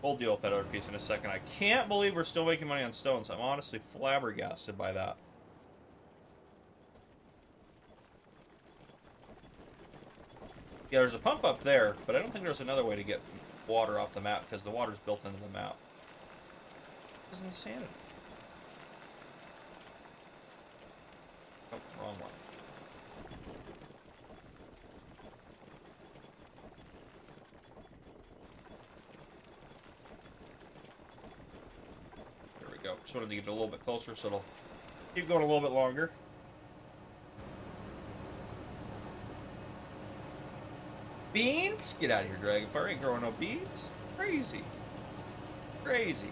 We'll deal with that other piece in a second. I can't believe we're still making money on stones. I'm honestly flabbergasted by that. Yeah, there's a pump up there, but I don't think there's another way to get water off the map because the water's built into the map. This is insanity. Oh, wrong one. Just wanted to get a little bit closer so it'll keep going a little bit longer. Beans? Get out of here, Dragonfire. Ain't growing no beans. Crazy. Crazy.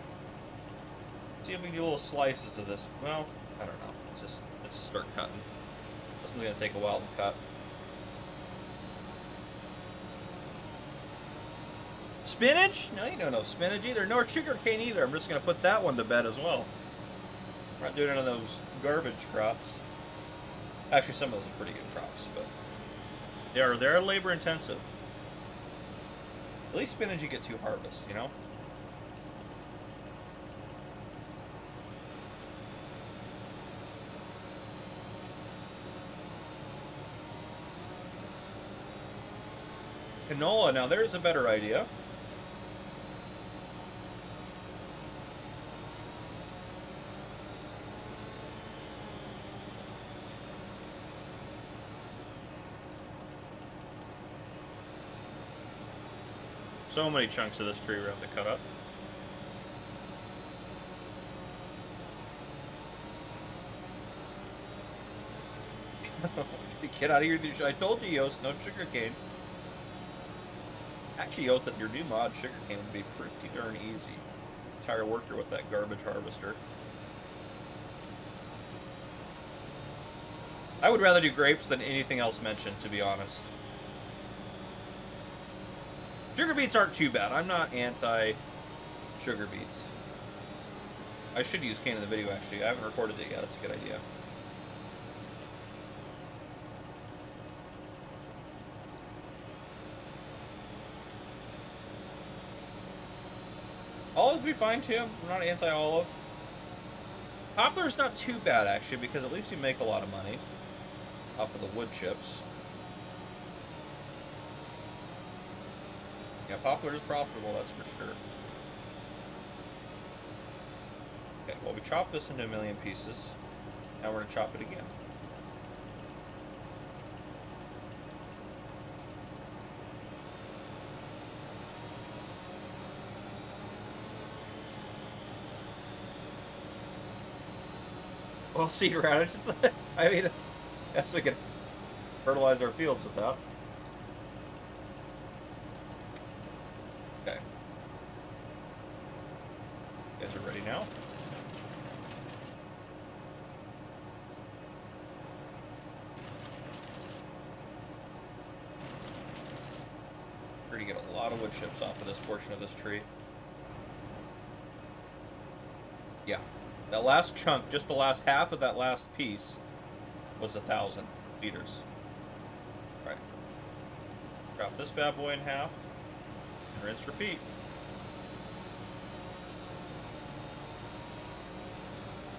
Let's see if we can do little slices of this. Well, I don't know. Let's just start cutting. This one's gonna take a while to cut. Spinach? No, you don't know spinach either. Nor sugar cane either. I'm just going to put that one to bed as well. We're not doing any of those garbage crops. Actually, some of those are pretty good crops, but they're labor intensive. At least spinach you get 2 harvests, you know? Canola. Now, there's a better idea. So many chunks of this tree we have to cut up. Get out of here. I told you, Yost, no sugarcane. Actually, Yost, that your new mod, sugarcane, would be pretty darn easy. Tire worker with that garbage harvester. I would rather do grapes than anything else mentioned, to be honest. Sugar beets aren't too bad. I'm not anti-sugar beets. I should use cane in the video, actually. I haven't recorded it yet. That's a good idea. Olives be fine, too. I'm not anti-olive. Poplar's not too bad, actually, because at least you make a lot of money off of the wood chips. Yeah, poplar is profitable, that's for sure. Okay, well, we chopped this into 1,000,000 pieces. Now we're going to chop it again. Well, seed radishes. I mean, yes, we can fertilize our fields with that. Okay. You guys are ready now? We're going to get a lot of wood chips off of this portion of this tree. Yeah. That last chunk, just the last half of that last piece, was 1,000 liters. Right. Drop this bad boy in half. And rinse, repeat.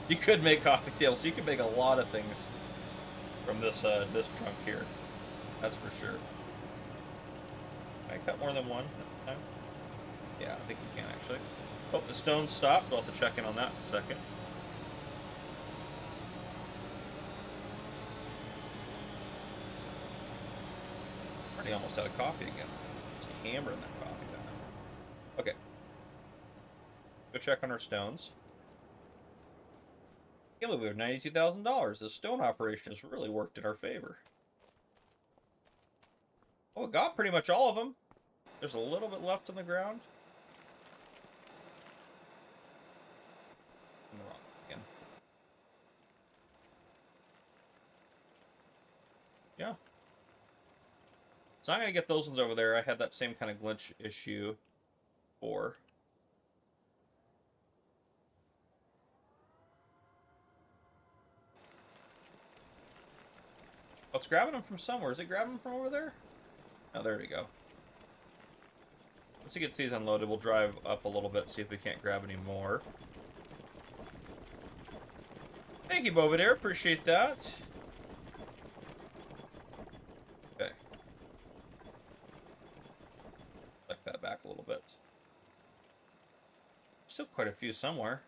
You could make coffee tails. You could make a lot of things from this this trunk here. That's for sure. Can I cut more than one at a time? Yeah, I think you can actually. Oh, the stone stopped. We'll have to check in on that in a second. Already almost out of coffee again. Just hammering that coffee down. Okay. Go check on our stones. I can't believe we have $92,000. This stone operation has really worked in our favor. Oh, we got pretty much all of them. There's a little bit left on the ground. I'm wrong again. Yeah. So I'm going to get those ones over there. I had that same kind of glitch issue before. Oh, it's grabbing them from somewhere. Is it grabbing them from over there? Oh, there we go. Once he gets these unloaded, we'll drive up a little bit, see if we can't grab any more. Thank you, Bovadair. Appreciate that. Okay. Select that back a little bit. Still quite a few somewhere.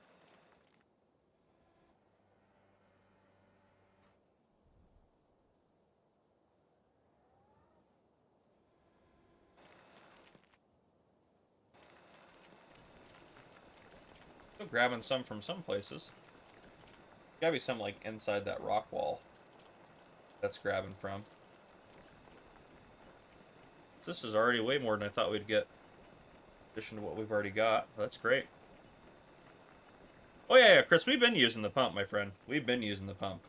Still grabbing some from some places. Gotta be some like inside that rock wall that's grabbing from. This is already way more than I thought we'd get, in addition to what we've already got. That's great. Oh yeah, Chris, we've been using the pump, my friend. We've been using the pump.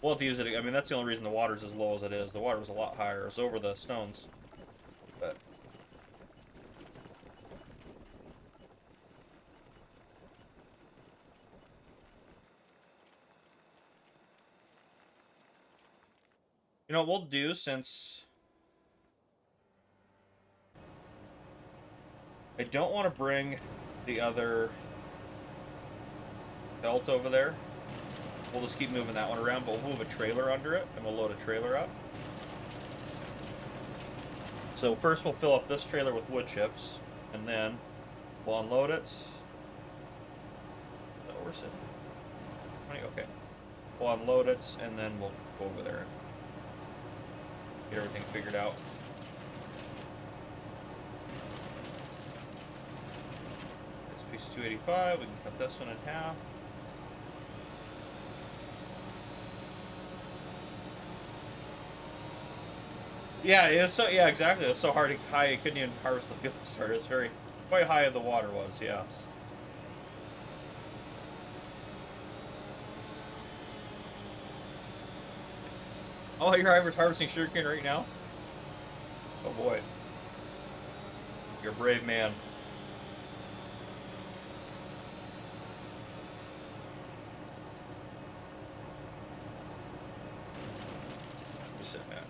We'll have to use it. I mean, that's the only reason the water's as low as it is. The water was a lot higher. It's over the stones. But you know what we'll do, since I don't want to bring the other belt over there. We'll just keep moving that one around, but we'll move a trailer under it, and we'll load a trailer up. So first we'll fill up this trailer with wood chips, and then we'll unload it. Oh, we're sitting. Okay. We'll unload it, and then we'll go over there and get everything figured out. This piece 285, we can cut this one in half. Yeah, it was so, yeah, exactly. It was so high, you couldn't even harvest the field to start. It was quite high the water was, yes. Oh, you're harvesting sugarcane right now? Oh boy. You're a brave man.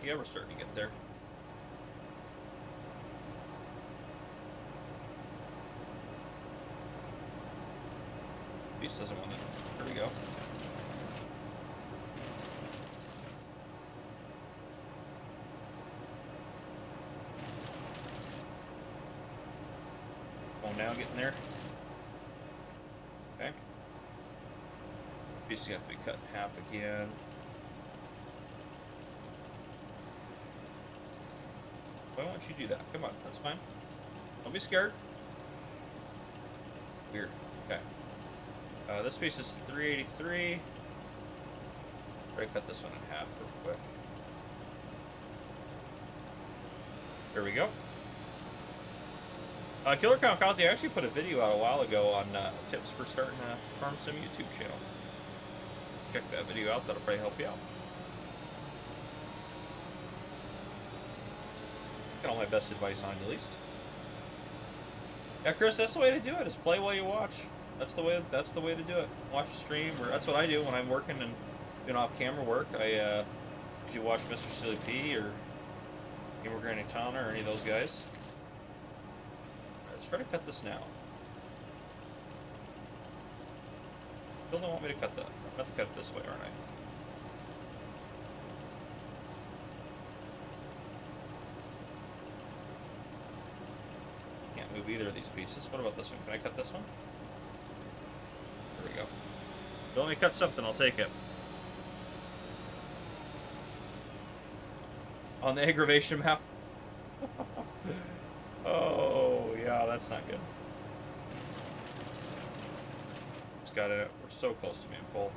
Yeah, we're starting to get there. Beast doesn't want it. There we go. Oh, now getting there. Okay. Beast has to be cut in half again. Why won't you do that? Come on, that's fine. Don't be scared. Weird. Okay. This piece is 383. Try to cut this one in half real quick. There we go. Killer Kamikaze, I actually put a video out a while ago on tips for starting a farm sim YouTube channel. Check that video out, that'll probably help you out. Get all my best advice on it, at least. Yeah, Chris, that's the way to do it. Is play while you watch. That's the way to do it. Watch a stream, or that's what I do when I'm working and doing off-camera work. I usually watch Mr. Silly P or Gamer Granny Tana or any of those guys. Alright, let's try to cut this now. Still don't want me to cut that. I'm about to cut it this way, aren't I? Can't move either of these pieces. What about this one? Can I cut this one? There we go. If you want me to cut something, I'll take it. On the aggravation map. Oh, yeah, that's not good. Just got it. We're so close to being full.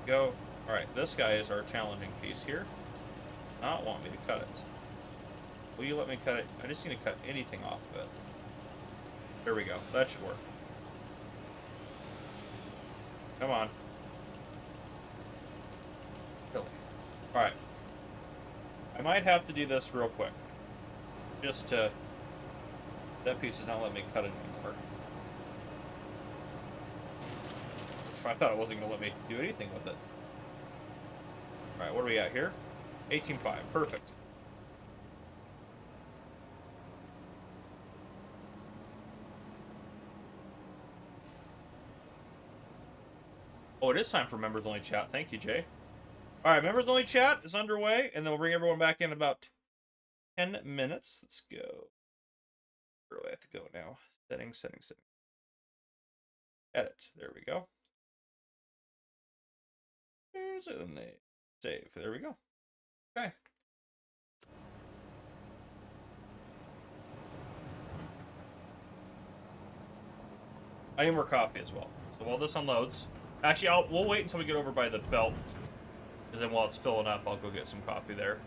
Go. Alright, this guy is our challenging piece here. Not want me to cut it. Will you let me cut it? I just need to cut anything off of it. There we go. That should work. Come on. Really. Alright. I might have to do this real quick. Just to... That piece is not letting me cut it anymore. I thought it wasn't going to let me do anything with it. Alright, what do we got here? 18.5. Perfect. Oh, it is time for members only chat. Thank you, Jay. Alright, members only chat is underway, and then we'll bring everyone back in about 10 minutes. Let's go. Where do I have to go now? Settings, settings, settings. Edit. There we go. Here's a name. Save. There we go. Okay. I need more coffee as well. So while this unloads, actually, we'll wait until we get over by the belt, because then while it's filling up, I'll go get some coffee there.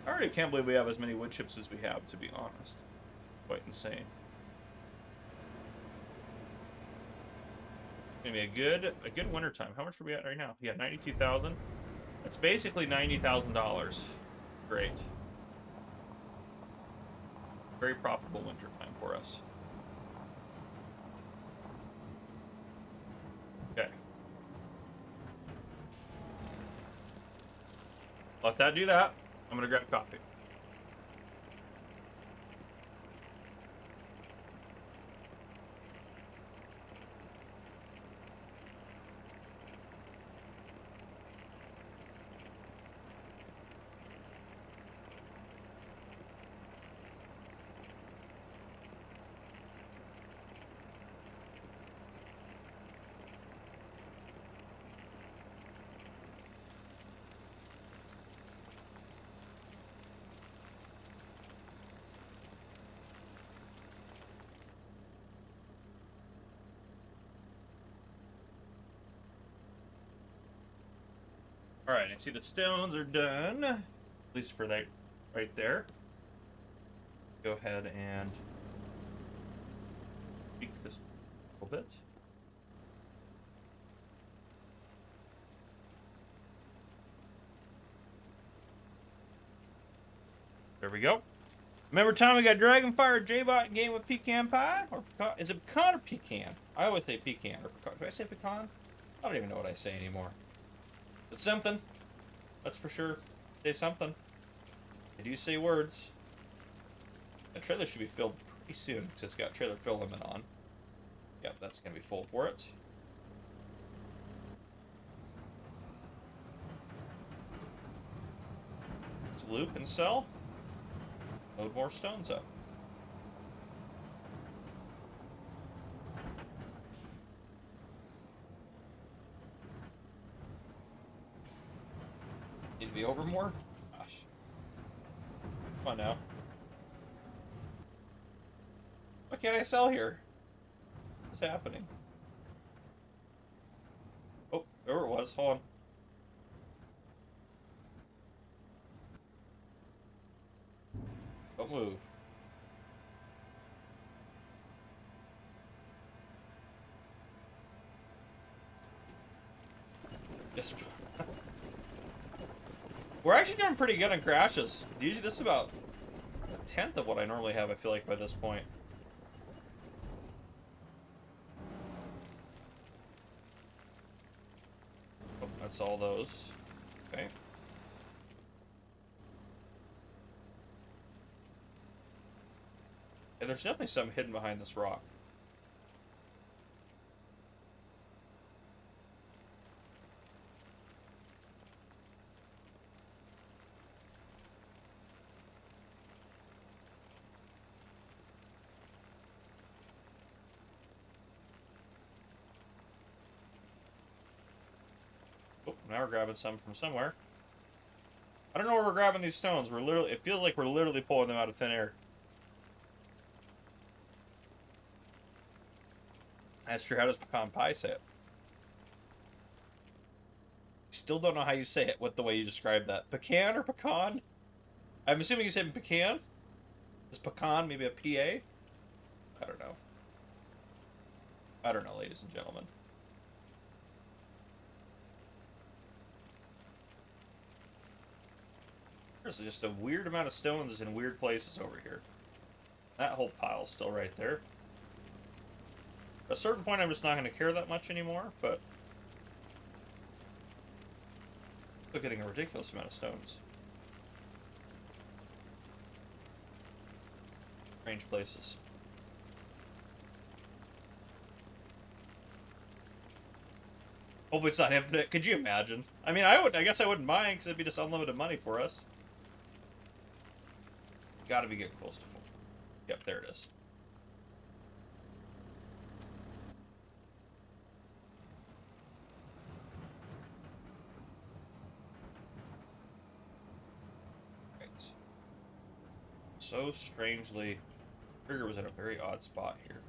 I already can't believe we have as many wood chips as we have, to be honest. Quite insane. Maybe a good winter time. How much are we at right now? Yeah, 92,000. That's basically $90,000. Great. Very profitable winter time for us. Okay. Let that do that. I'm gonna grab coffee. Alright, I see the stones are done. At least for that right there. Go ahead and tweak this a little bit. There we go. Remember time we got Dragonfire J-Bot game with pecan pie? Or pecan? Is it pecan or pecan? I always say pecan or pecan. Do I say pecan? I don't even know what I say anymore. It's something. That's for sure. Say something. I do say words. The trailer should be filled pretty soon because it's got trailer fill limit on. Yep, that's going to be full for it. Let's loop and sell. Load more stones up. Need to be over more? Gosh. Come on now. What can't I sell here? What's happening? Oh, there it was. Hold on. Don't move. Yes. We're actually doing pretty good on crashes. Usually this is about tenth of what I normally have, I feel like, by this point. Oh, that's all those. Okay. Yeah, there's definitely something hidden behind this rock. Oh, now we're grabbing some from somewhere. I don't know where we're grabbing these stones. We're literally, it feels like we're literally pulling them out of thin air. That's true. How does pecan pie say it? Still don't know how you say it with the way you describe that. Pecan or pecan? I'm assuming you said pecan? Is pecan maybe a PA? I don't know. I don't know, ladies and gentlemen. There's just a weird amount of stones in weird places over here. That whole pile's still right there. At a certain point, I'm just not going to care that much anymore, but still getting a ridiculous amount of stones. Strange places. Hopefully it's not infinite. Could you imagine? I mean, I guess I wouldn't mind, because it'd be just unlimited money for us. Gotta be getting close to full. Yep, there it is. Right. So strangely, trigger was in a very odd spot here.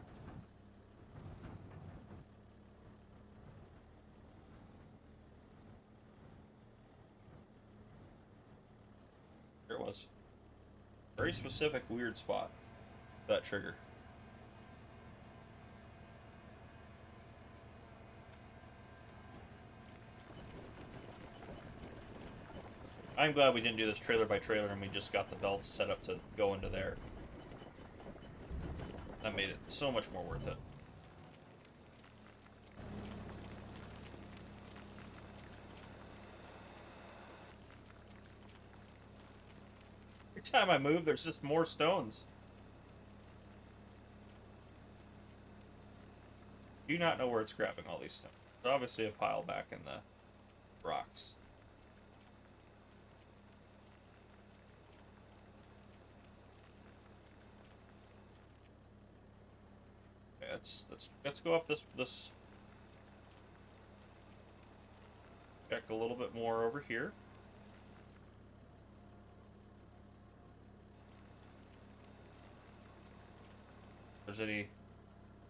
There it was. Very specific, weird spot. That trigger. I'm glad we didn't do this trailer by trailer and we just got the belts set up to go into there. That made it so much more worth it. Every time I move, there's just more stones. Do not know where it's grabbing all these stones. There's obviously a pile back in the rocks. Okay, let's go up this. Check a little bit more over here. If there's any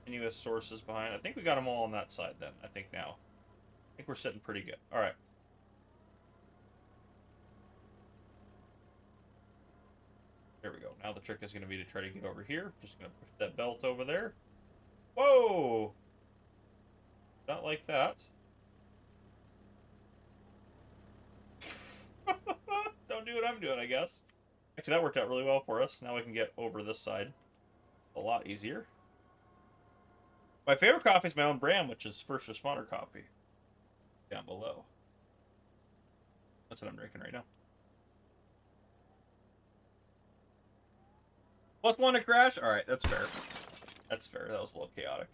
continuous sources behind. I think we got them all on that side then. I think now. I think we're sitting pretty good. All right. There we go. Now the trick is going to be to try to get over here. Just going to push that belt over there. Whoa! Not like that. Don't do what I'm doing, I guess. Actually, that worked out really well for us. Now we can get over this side a lot easier. My favorite coffee is my own brand, which is First Responder Coffee. Down below. That's what I'm drinking right now. +1 to crash? Alright, that's fair. That's fair. That was a little chaotic.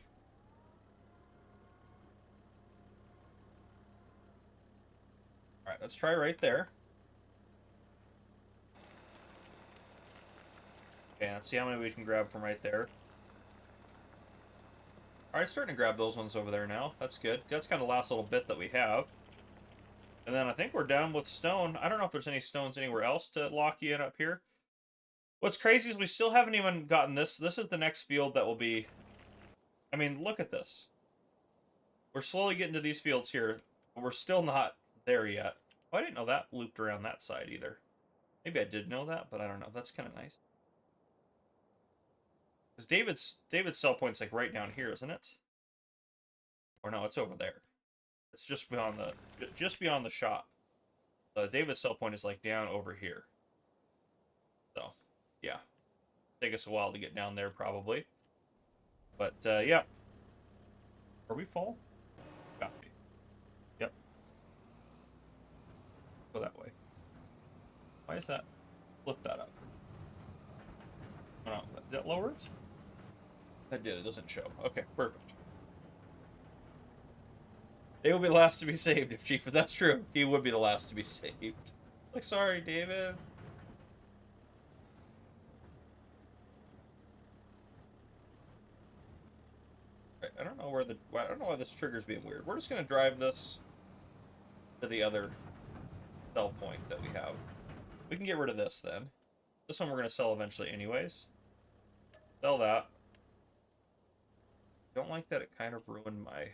Alright, let's try right there. Okay, let's see how many we can grab from right there. Alright, starting to grab those ones over there now. That's good. That's kind of the last little bit that we have. And then I think we're done with stone. I don't know if there's any stones anywhere else to lock you in up here. What's crazy is we still haven't even gotten this. This is the next field that will be... I mean, look at this. We're slowly getting to these fields here, but we're still not there yet. Oh, I didn't know that looped around that side either. Maybe I did know that, but I don't know. That's kind of nice. Because David's sell point's like right down here, isn't it? Or no, it's over there. It's just beyond the shop. David's sell point is like down over here. So, yeah. Take us a while to get down there, probably. But, yeah. Are we full? Copy. Yep. Go that way. Why is that? Lift that up. Oh, no. Did that lower it? That did. It doesn't show. Okay, perfect. They will be the last to be saved if Chief is... That's true. He would be the last to be saved. Like, sorry, David. I don't know where the... I don't know why this trigger's being weird. We're just going to drive this to the other sell point that we have. We can get rid of this, then. This one we're going to sell eventually anyways. Sell that. Don't like that it kind of ruined my...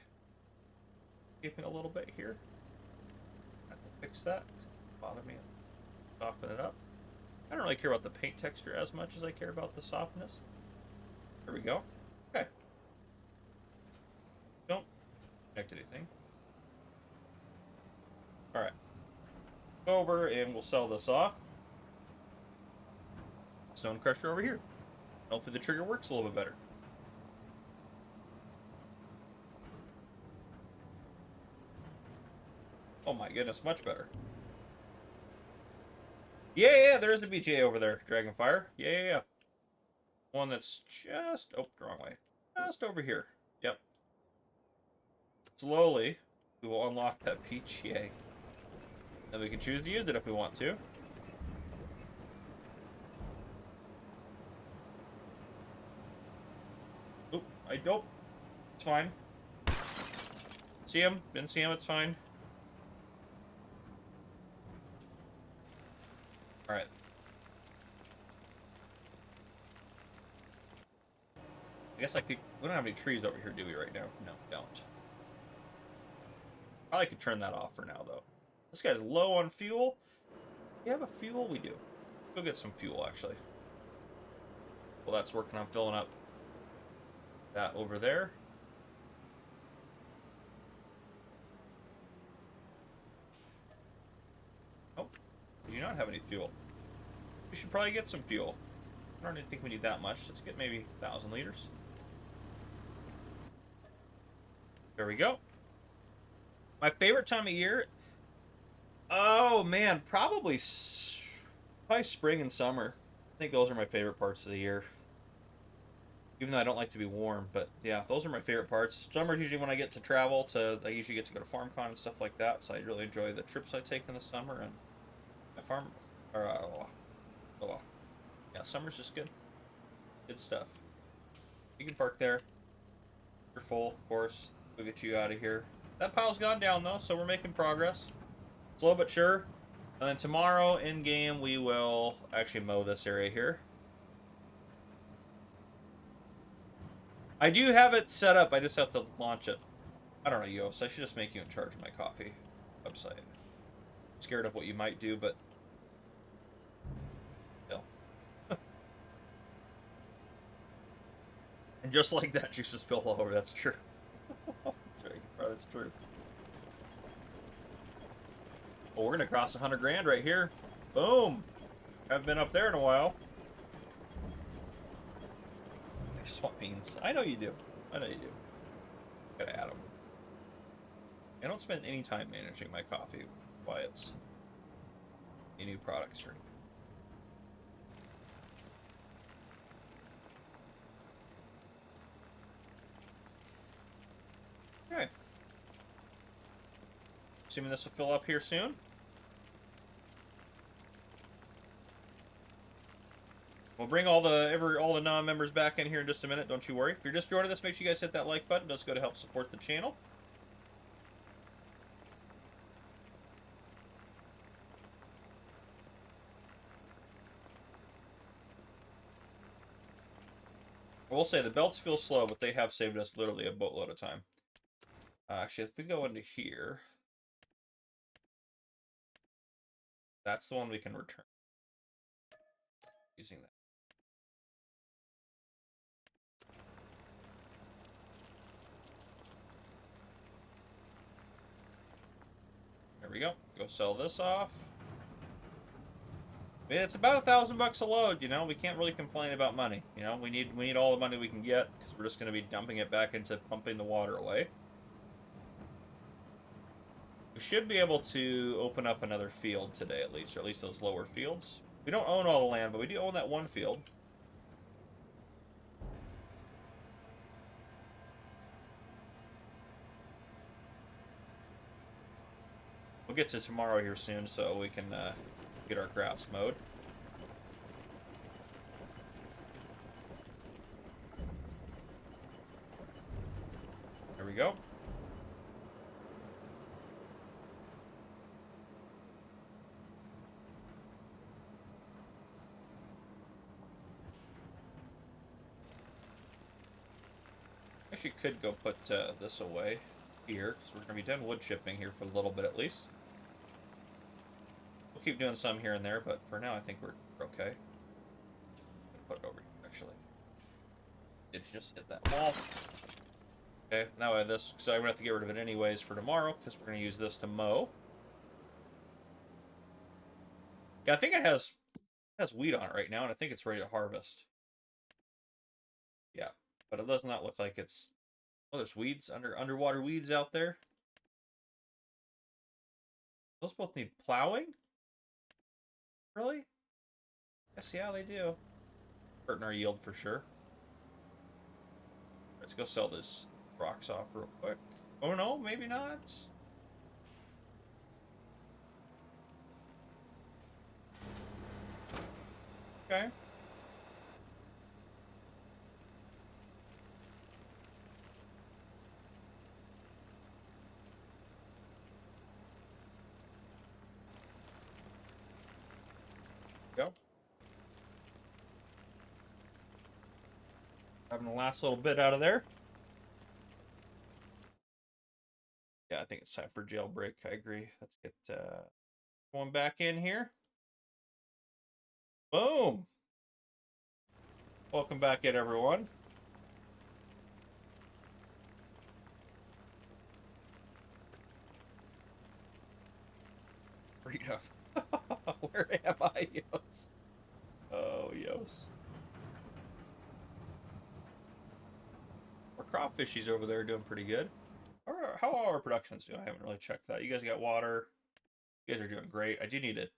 Keeping a little bit here. Have to fix that. Bother me. Soften it up. I don't really care about the paint texture as much as I care about the softness. There we go. Okay. Don't connect anything. Alright. Go over and we'll sell this off. Stone crusher over here. Hopefully the trigger works a little bit better. Oh my goodness, much better. Yeah, there is a BJ over there, Dragonfire. Yeah. One that's just... Oh, the wrong way. Just over here. Yep. Slowly, we will unlock that PGA. And we can choose to use it if we want to. Oop, I don't. It's fine. See him? Didn't see him, it's fine. Alright. I guess I could... We don't have any trees over here, do we, right now? No, we don't. Probably could turn that off for now, though. This guy's low on fuel. Do you have a fuel? We do. Go get some fuel, actually. Well, that's working on filling up that over there. Oh, we do not have any fuel. We should probably get some fuel. I don't even think we need that much. Let's get maybe 1,000 liters. There we go. My favorite time of year? Oh, man. Probably spring and summer. I think those are my favorite parts of the year. Even though I don't like to be warm. But, yeah, those are my favorite parts. Summer's usually when I get to travel. I usually get to go to FarmCon and stuff like that. So I really enjoy the trips I take in the summer. And my farm... yeah, summer's just good. Good stuff. You can park there. You're full, of course. We'll get you out of here. That pile's gone down, though, so we're making progress. Slow but sure. And then tomorrow, in-game, we will actually mow this area here. I do have it set up. I just have to launch it. I don't know, Yos. I should just make you in charge of my coffee website. I'm scared of what you might do, but... still. And just like that, juice will spill all over. That's true. That's true. Well, we're gonna cross 100 grand right here. Boom! Haven't been up there in a while. I just want beans. I know you do. I know you do. Gotta add them. I don't spend any time managing my coffee. Why it's a new product stream. Okay. Assuming this will fill up here soon. We'll bring all the non-members back in here in just a minute. Don't you worry. If you're just joining us, make sure you guys hit that like button. It does go to help support the channel. I will say the belts feel slow, but they have saved us literally a boatload of time. Actually, if we go into here, that's the one we can return. Using that. There we go. Go sell this off. It's about $1,000 a load, you know. We can't really complain about money, you know. We need all the money we can get because we're just going to be dumping it back into pumping the water away. We should be able to open up another field today at least, or at least those lower fields. We don't own all the land, but we do own that one field. We'll get to tomorrow here soon so we can get our grass mowed. There we go. Actually could go put this away here, because we're going to be done wood chipping here for a little bit at least. We'll keep doing some here and there, but for now I think we're okay. Put it over here, actually. Did just hit that wall. Okay, now I have this, so I'm going to have to get rid of it anyways for tomorrow, because we're going to use this to mow. Yeah, I think it has wheat on it right now, and I think it's ready to harvest. Yeah, but it does not look like it's... Oh, there's weeds, underwater weeds out there. Those both need plowing? Really? Yes, yeah, they do. Hurting our yield for sure. Let's go sell this rocks off real quick. Oh no, maybe not. Okay. Go. Having the last little bit out of there. Yeah, I think it's time for jailbreak. I agree. Let's get one back in here. Boom. Welcome back in, everyone. Freedom. Where am I, Yos? Oh, Yos. Our crop fishies over there are doing pretty good. How are our productions doing? I haven't really checked that. You guys got water. You guys are doing great. I do need it.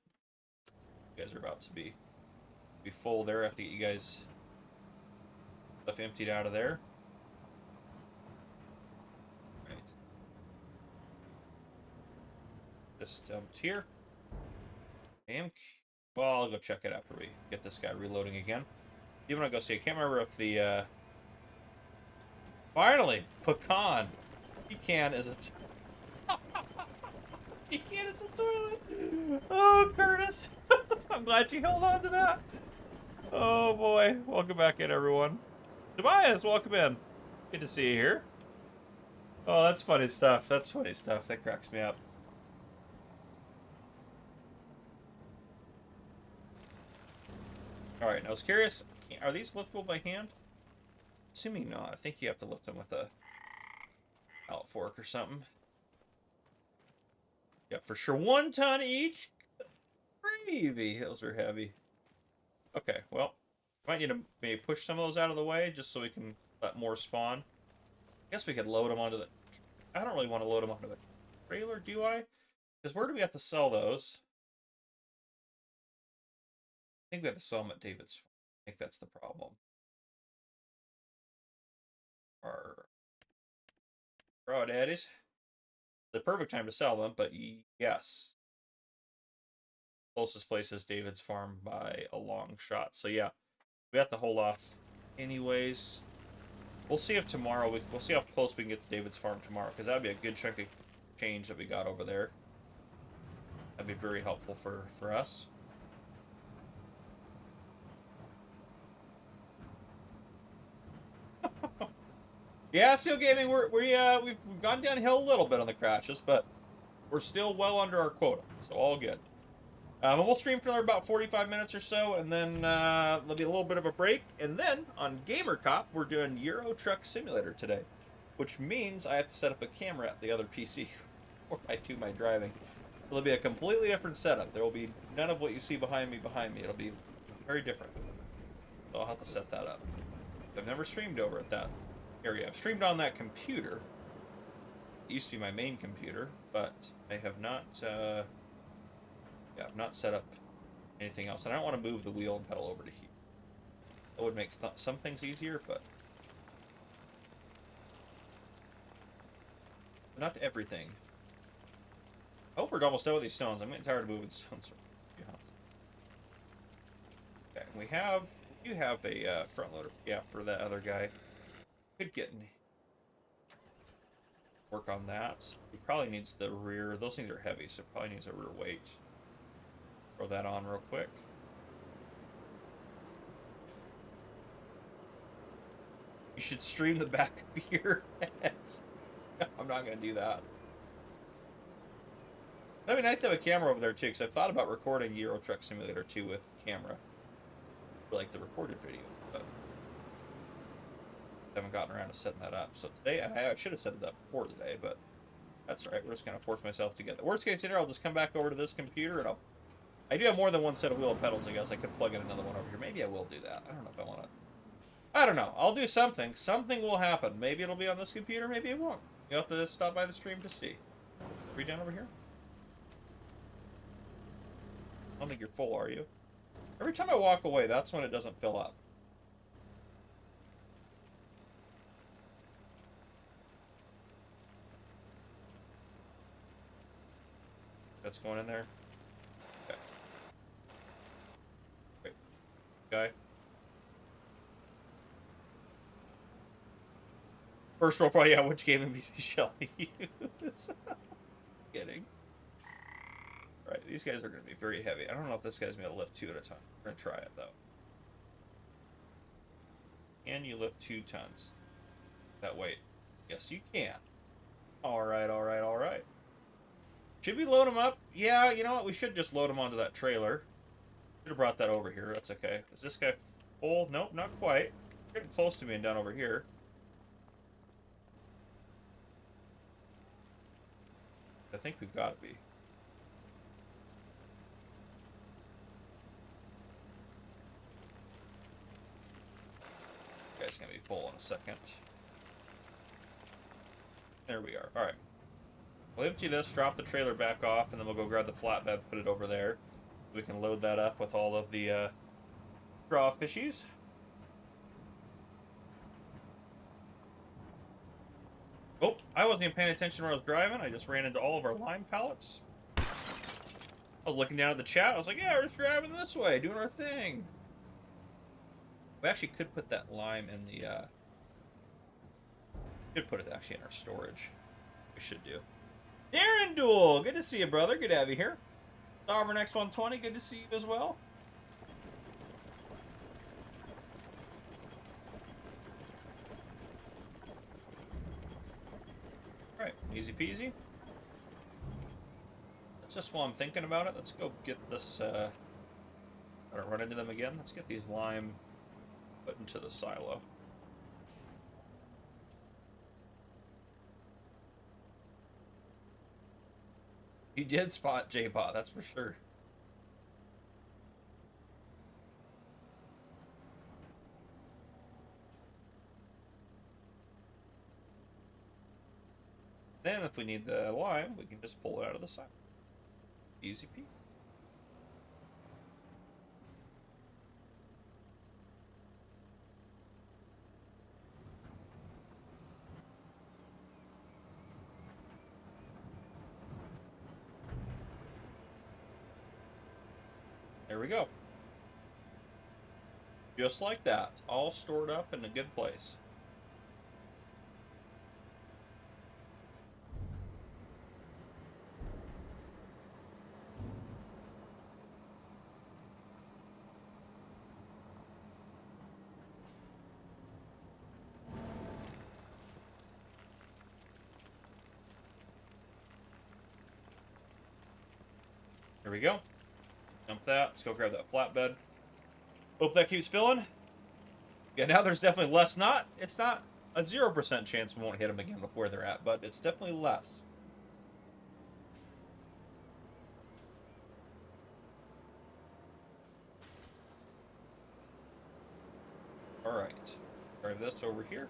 You guys are about to be full there. I have to get you guys stuff emptied out of there. Right. This dumped here. Damn. Well, I'll go check it after we get this guy reloading again. You want to go see? I can't remember if the finally pecan. Pecan is a pecan is a toilet. Oh, Curtis. I'm glad you held on to that. Oh boy. Welcome back in, everyone. Tobias, welcome in. Good to see you here. Oh, that's funny stuff. That's funny stuff. That cracks me up. Alright, I was curious. Are these liftable by hand? Assuming not. I think you have to lift them with a mallet fork or something. Yeah, for sure. 1 ton each. Gravy. Those are heavy. Okay, well, might need to maybe push some of those out of the way just so we can let more spawn. I guess we could load them onto the... I don't really want to load them onto the trailer, do I? Because where do we have to sell those? I think we have to sell them at David's. I think that's the problem. Our crawdaddies. The perfect time to sell them, but yes. Closest place is David's farm by a long shot. So yeah, we have to hold off anyways. We'll see if tomorrow, we'll see how close we can get to David's farm tomorrow, because that'd be a good chunk of change that we got over there. That'd be very helpful for us. Yeah, Steel Gaming, we've gone downhill a little bit on the crashes, but we're still well under our quota, so all good. And we'll stream for about 45 minutes or so, and then there'll be a little bit of a break. And then on Gamer Cop, we're doing Euro Truck Simulator today, which means I have to set up a camera at the other PC where I do my driving. It'll be a completely different setup. There will be none of what you see behind me. It'll be very different. So I'll have to set that up. I've never streamed over at that area. I've streamed on that computer. It used to be my main computer, but I have not, I've not set up anything else. And I don't want to move the wheel and pedal over to here. That would make some things easier, but not everything. I hope we're almost done with these stones. I'm getting tired of moving stones. Okay, we do have a front loader. Yeah, for that other guy. Could get work on that. He probably needs the rear. Those things are heavy, so probably needs a rear weight. Throw that on real quick. You should stream the back of your head. I'm not going to do that. That'd be nice to have a camera over there, too, because I've thought about recording Euro Truck Simulator 2 with camera. For, like, the recorded video, but I haven't gotten around to setting that up. So today, I should have set it up before today, but that's all right. We're just going to force myself to get the worst case scenario. I'll just come back over to this computer, and I do have more than one set of wheel and pedals, I guess. I could plug in another one over here. Maybe I will do that. I don't know if I want to. I don't know. I'll do something. Something will happen. Maybe it'll be on this computer. Maybe it won't. You'll have to stop by the stream to see. Are we down over here? I don't think you're full, are you? Every time I walk away, that's when it doesn't fill up. That's going in there. Okay. Wait. Okay. First roll, probably, yeah, which game NBC shall I use? Kidding. Right, these guys are going to be very heavy. I don't know if this guy's going to lift 2 at a time. We're going to try it, though. Can you lift 2 tons? That weight? Yes, you can. Alright, alright, alright. Should we load them up? Yeah, you know what? We should just load them onto that trailer. Should have brought that over here. That's okay. Is this guy full? Nope, not quite. Getting close to being done over here. I think we've got to be. Guy's gonna be full in a second. There we are. Alright. We'll empty this, drop the trailer back off, and then we'll go grab the flatbed, put it over there. We can load that up with all of the raw fishies. Oh, I wasn't even paying attention where I was driving. I just ran into all of our lime pallets. I was looking down at the chat. I was like, yeah, we're just driving this way, doing our thing. We actually could put that lime in the, could put it actually in our storage. We should do. Darren Duel, good to see you, brother. Good to have you here. Sovereign X120, good to see you as well. Alright, easy peasy. Just while I'm thinking about it, let's go get this, I don't run into them again. Let's get these lime put into the silo. You did spot J-Bot, that's for sure. Then if we need the lime, we can just pull it out of the silo. Easy peasy. There we go. Just like that. All stored up in a good place. There we go. Dump that. Let's go grab that flatbed. Hope that keeps filling. Yeah, now there's definitely less. It's not a 0% chance we won't hit them again with where they're at, but it's definitely less. Alright. Drive this over here.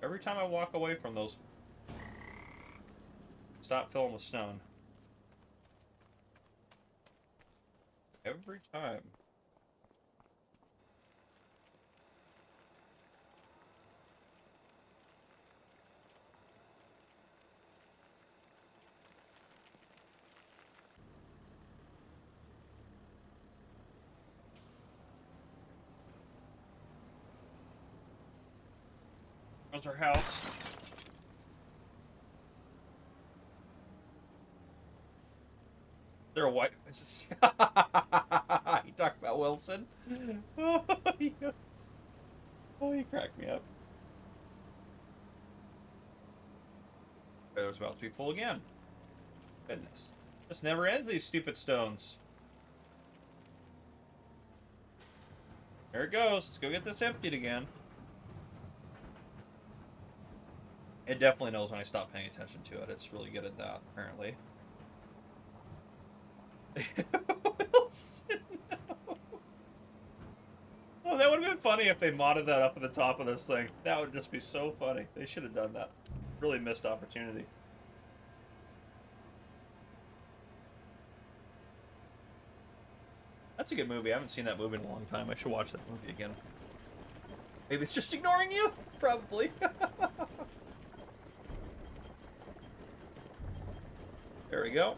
Every time I walk away from those, stop filling with stone. Every time. There's our house. They're a white. You talk about Wilson? Oh, yes. Oh, you cracked me up. It was about to be full again. Goodness. This never ends, these stupid stones. There it goes. Let's go get this emptied again. It definitely knows when I stop paying attention to it. It's really good at that, apparently. Wilson, no. Oh, that would have been funny if they modded that up at the top of this thing. That would just be so funny. They should have done that. Really missed opportunity. That's a good movie. I haven't seen that movie in a long time. I should watch that movie again. Maybe it's just ignoring you? Probably. There we go.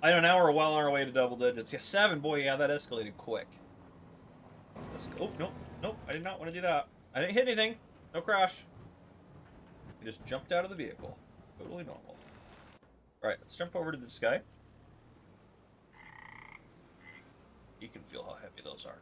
I know, now we're well on our way to double digits. Yeah, 7, boy, yeah, that escalated quick. Let's go. Oh, nope, nope, I did not want to do that. I didn't hit anything. No crash. We just jumped out of the vehicle. Totally normal. Alright, let's jump over to this guy. You can feel how heavy those are.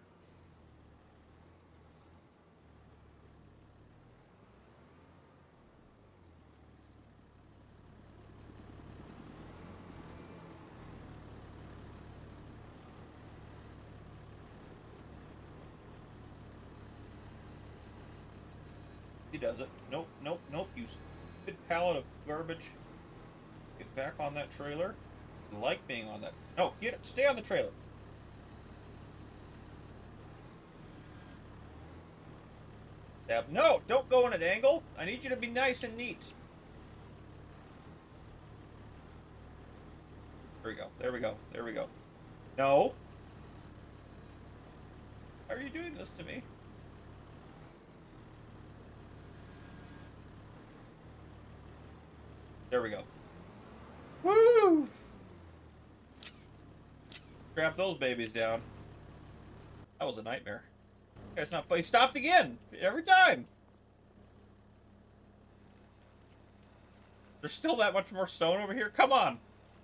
He does it. Nope, nope, nope, you stupid pallet of garbage. Get back on that trailer. You like being on that. No, get it. Stay on the trailer. Yep. No, don't go in an angle. I need you to be nice and neat. There we go. There we go. There we go. No. Why are you doing this to me? There we go. Woo! Strap those babies down. That was a nightmare. That's not funny. He stopped again. Every time. There's still that much more stone over here? Come on.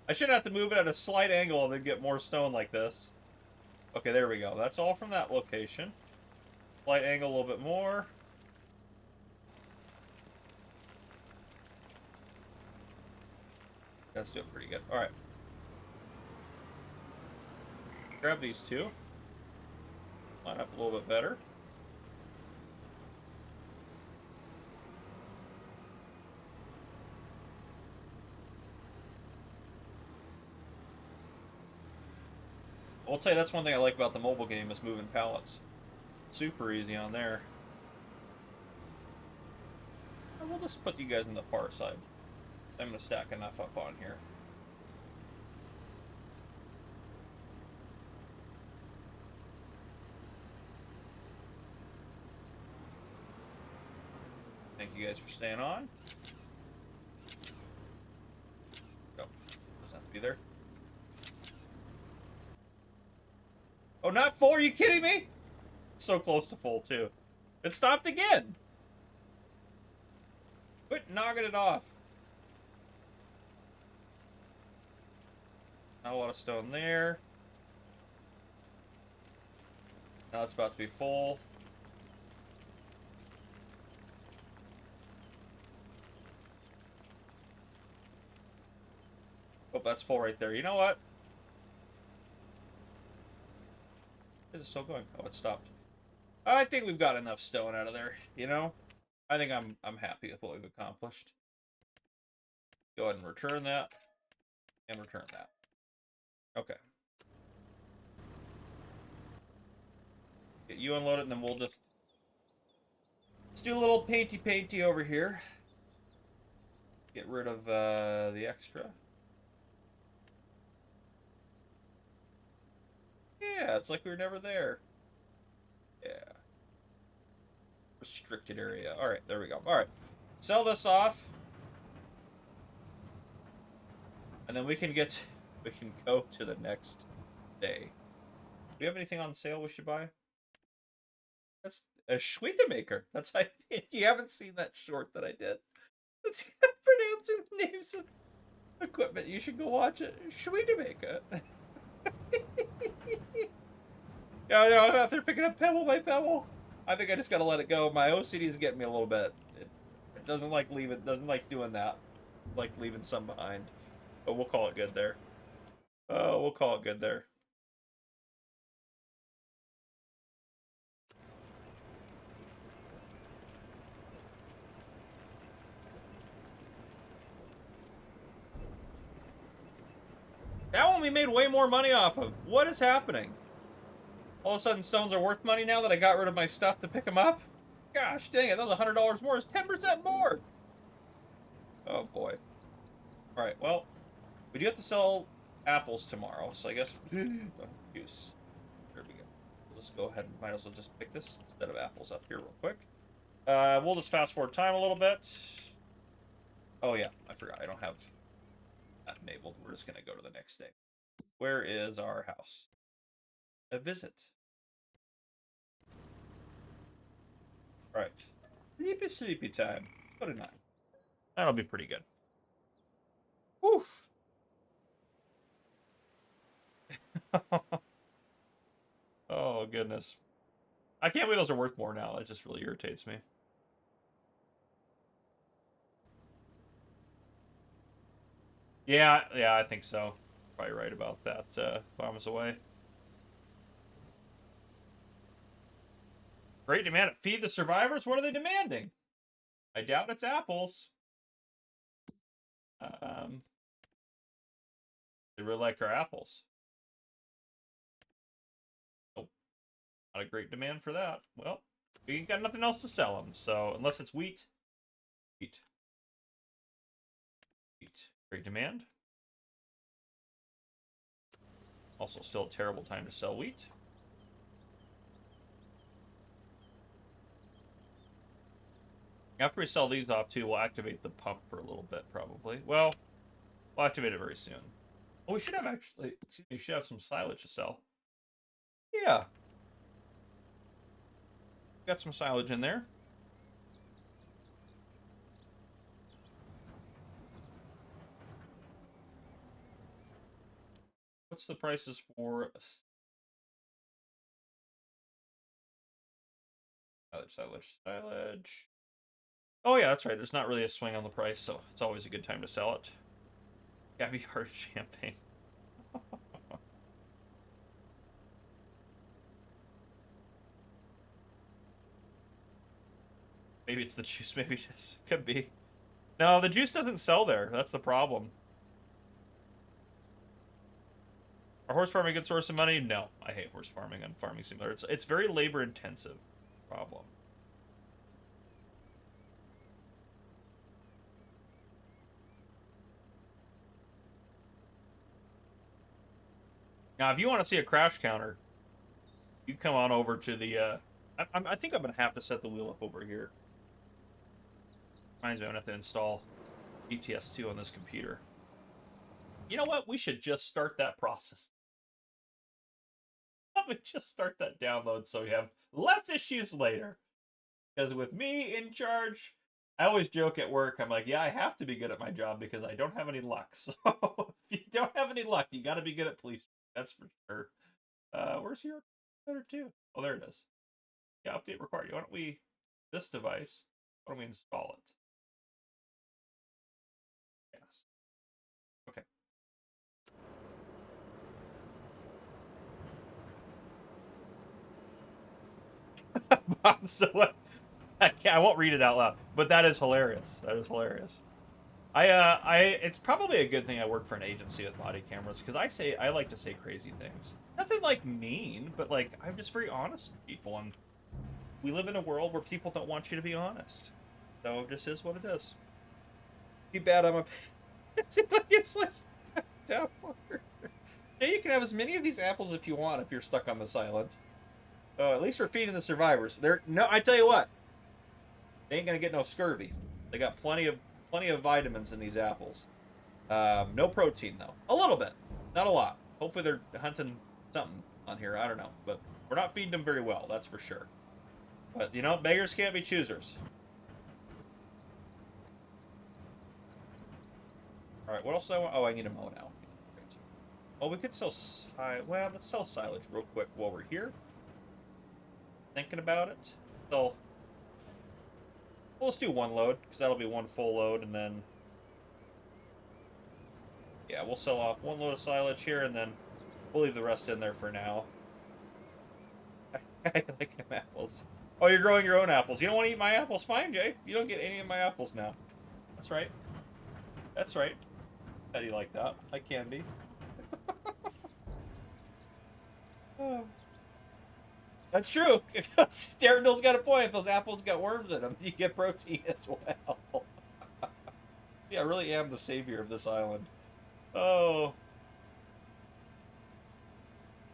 I shouldn't have to move it at a slight angle and then get more stone like this. Okay, there we go. That's all from that location. Slight angle a little bit more. That's doing pretty good. Alright. Grab these two. Line up a little bit better. I'll tell you, that's one thing I like about the mobile game is moving pallets. Super easy on there. And we'll just put you guys on the far side. I'm going to stack enough up on here. Thank you guys for staying on. Go. Doesn't have to be there. Oh, not full? Are you kidding me? So close to full, too. It stopped again. Quit knocking it off. Not a lot of stone there. Now it's about to be full. Oh, that's full right there. You know what? Is it still going? Oh, it stopped. I think we've got enough stone out of there, you know? I think I'm happy with what we've accomplished. Go ahead and return that. And return that. Okay. Get you unloaded, and then we'll just... Let's do a little painty over here. Get rid of the extra. Yeah, it's like we were never there. Yeah. Restricted area. Alright, there we go. Alright. Sell this off. And then we can go to the next day. Do we have anything on sale we should buy? That's a Schweitemaker. That's if you haven't seen that short that I did. That's pronouncing the names of equipment. You should go watch it. Schweitemaker. Yeah, I'm out there picking up pebble by pebble. I think I just gotta let it go. My OCD is getting me a little bit. It doesn't like leaving. Doesn't like doing that. Like leaving some behind. But we'll call it good there. Oh, we'll call it good there. That one we made way more money off of. What is happening? All of a sudden, stones are worth money now that I got rid of my stuff to pick them up? Gosh dang it, that was $100 more. It's 10% more. Oh boy. Alright, well, we do have to sell apples tomorrow, so I guess... juice. There we go. We'll just go ahead and might as well just pick this instead of apples up here real quick. We'll just fast forward time a little bit. Oh yeah, I forgot. I don't have that enabled. We're just going to go to the next day. Where is our house? A visit. Right. Sleepy time. Let's go to 9. That'll be pretty good. Woof. Oh, goodness. I can't believe those are worth more now. That just really irritates me. Yeah, I think so. Probably right about that. Bombs away. Great demand. Feed the survivors? What are they demanding? I doubt it's apples. They really like our apples. Nope. Not a great demand for that. Well, we ain't got nothing else to sell them, so unless it's wheat. Wheat. Great demand. Also still a terrible time to sell wheat. After we sell these off too, we'll activate the pump for a little bit probably. Well, we'll activate it very soon. Oh, we should have actually, excuse me, we should have some silage to sell. Yeah. Got some silage in there. What's the prices for silage? Oh yeah, that's right. There's not really a swing on the price, so it's always a good time to sell it. Caviar champagne. Maybe it's the juice. Maybe it is. Could be. No, the juice doesn't sell there. That's the problem. Are horse farming a good source of money? No. I hate horse farming on Farming Simulator. It's very labor intensive. Problem. Now, if you want to see a crash counter, you come on over to the, I think I'm going to have to set the wheel up over here. Reminds me, I'm going to have to install GTS 2 on this computer. You know what? We should just start that process. Let me just start that download so we have less issues later. Because with me in charge, I always joke at work, I'm like, yeah, I have to be good at my job because I don't have any luck. So if you don't have any luck, you got to be good at police. That's for sure. Where's your computer too? Oh, there it is. Yeah, update required. Why don't we, this device, why don't we install it? Yes. Okay. So I won't read it out loud, but that is hilarious. That is hilarious. It's probably a good thing I work for an agency with body cameras, because I like to say crazy things. Nothing like mean, but like I'm just very honest with people, and we live in a world where people don't want you to be honest. So it just is what it is. Too bad I'm a. It's like useless. Yeah, you can have as many of these apples if you want if you're stuck on this island. At least we're feeding the survivors. I tell you what, they ain't gonna get no scurvy. They got plenty of vitamins in these apples. No protein though. A little bit, not a lot. Hopefully they're hunting something on here. I don't know, but we're not feeding them very well. That's for sure. But you know, beggars can't be choosers. All right, what else do I want? Oh, I need a mow now. Well, we could sell well, let's sell silage real quick while we're here. Thinking about it. So, well, let's do one load, because that'll be one full load, and then... Yeah, we'll sell off one load of silage here, and then we'll leave the rest in there for now. I like them apples. Oh, you're growing your own apples. You don't want to eat my apples? Fine, Jay. You don't get any of my apples now. That's right. That's right. How do you like that? I can be. Oh. That's true. If Darren's got a point, if those apples got worms in them, you get protein as well. Yeah, I really am the savior of this island. Oh.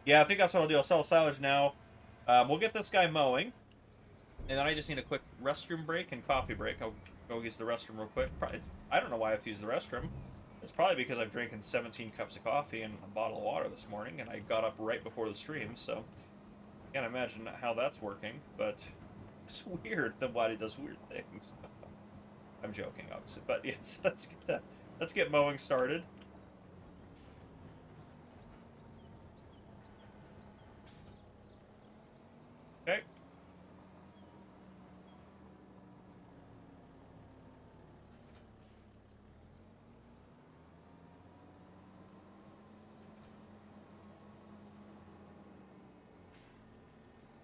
Yeah, I think that's what I'll do. I'll sell silage now. We'll get this guy mowing. And then I just need a quick restroom break and coffee break. I'll go use the restroom real quick. I don't know why I have to use the restroom. It's probably because I've drinking 17 cups of coffee and a bottle of water this morning, and I got up right before the stream, so can't imagine how that's working, but it's weird. The body does weird things. I'm joking, obviously, but yes, let's get mowing started. Okay.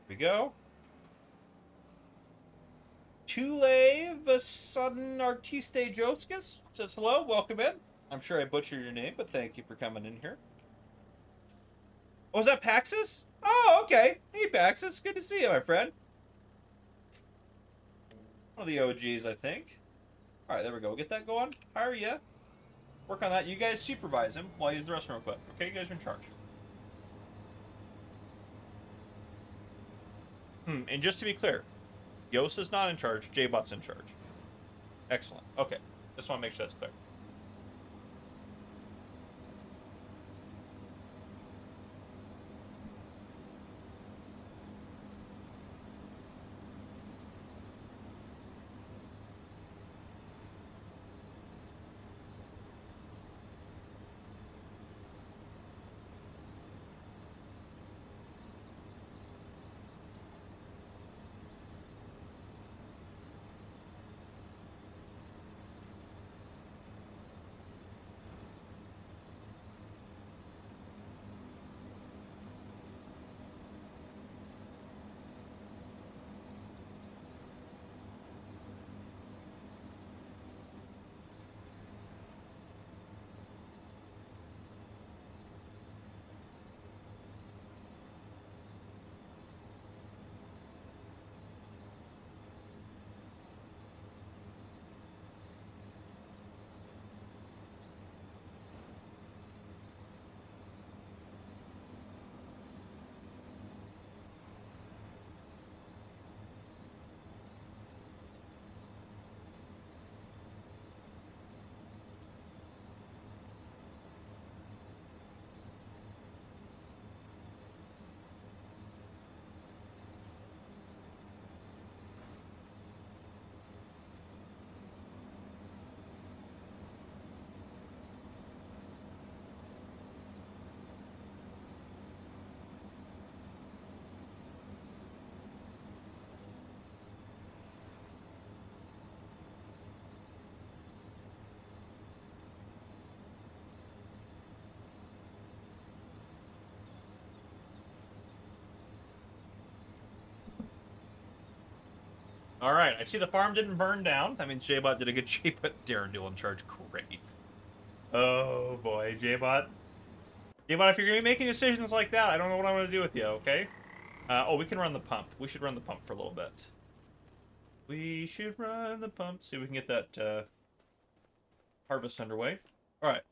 We go. Tule Vasadin Artiste Joskus says hello, welcome in. I'm sure I butchered your name, but thank you for coming in here. Oh, is that Paxis? Oh, okay. Hey, Paxis. Good to see you, my friend. One of the OGs, I think. All right, there we go. We'll get that going. How are you? Work on that. You guys supervise him while I use the restroom real quick. Okay, you guys are in charge. And just to be clear, Yos is not in charge. J-Bot's in charge. Excellent. Okay. Just want to make sure that's clear. All right, I see the farm didn't burn down. That means J-Bot did a good job, but Darren dual in charge. Great. Oh, boy, J-Bot. J-Bot, if you're going to be making decisions like that, I don't know what I'm going to do with you, okay? Oh, we can run the pump. We should run the pump for a little bit. We should run the pump. See if we can get that harvest underway. All right.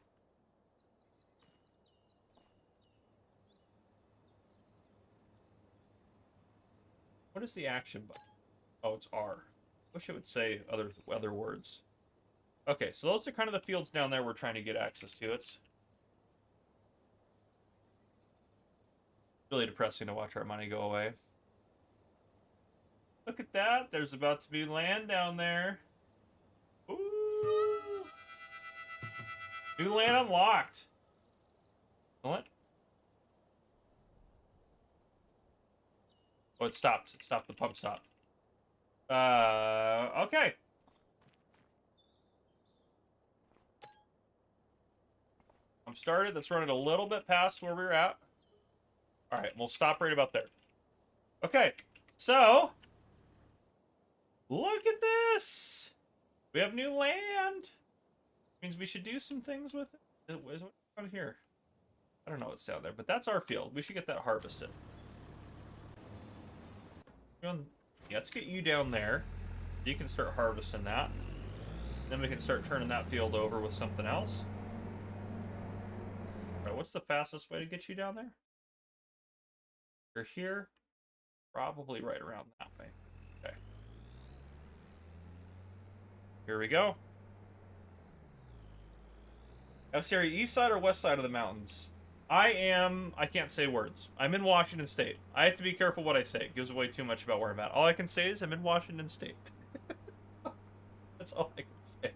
What is the action button? Oh, it's R. Wish it would say other words. Okay, so those are kind of the fields down there we're trying to get access to. It's really depressing to watch our money go away. Look at that. There's about to be land down there. Ooh. New land unlocked. What? Oh, it stopped. It stopped. The pump stopped. Okay. I'm started. Let's run it a little bit past where we were at. All right, we'll stop right about there. Okay, so look at this. We have new land. Means we should do some things with it. What is on here? I don't know what's down there, but that's our field. We should get that harvested. Yeah, let's get you down there. You can start harvesting that. Then we can start turning that field over with something else. All right, what's the fastest way to get you down there? You're here. Probably right around that way. Okay. Here we go. FCR, east side or west side of the mountains? I can't say words. I'm in Washington State. I have to be careful what I say. It gives away too much about where I'm at. All I can say is I'm in Washington State. That's all I can say.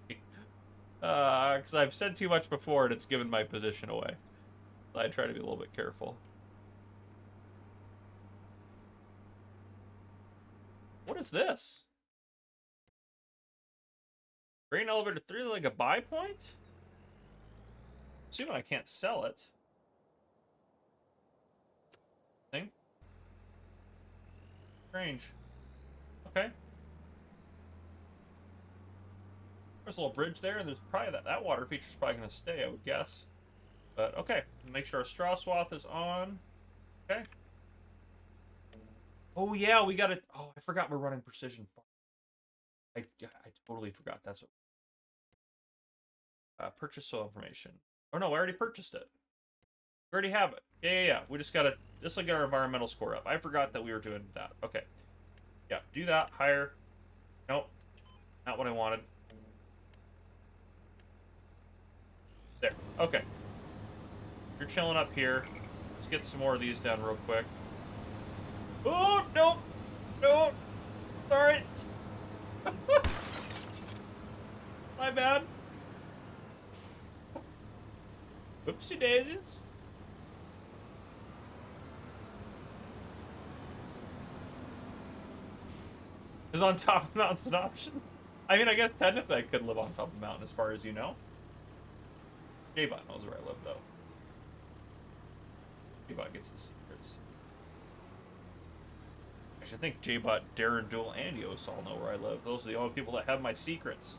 Because I've said too much before and it's given my position away. So I try to be a little bit careful. What is this? Grain elevator 3, like a buy point? Assuming I can't sell it. Thing? Strange. Okay. There's a little bridge there, and there's probably that water feature's probably going to stay, I would guess. But, okay. Make sure our straw swath is on. Okay. Oh, yeah, we got it. Oh, I forgot we're running precision farm. I totally forgot. That's what... purchase soil information. Oh, no, I already purchased it. We already have it. Yeah. We just got to... This will get our environmental score up. I forgot that we were doing that. Okay. Yeah, do that. Higher. Nope. Not what I wanted. There. Okay. You're chilling up here. Let's get some more of these done real quick. Oh, no. No. Sorry. My bad. Oopsie daisies. Is on top of the mountain's an option? I mean, I guess technically I could live on top of the mountain as far as you know. J-Bot knows where I live, though. J-Bot gets the secrets. Actually, I think J-Bot, Darren, Duel, and Yos all know where I live. Those are the only people that have my secrets.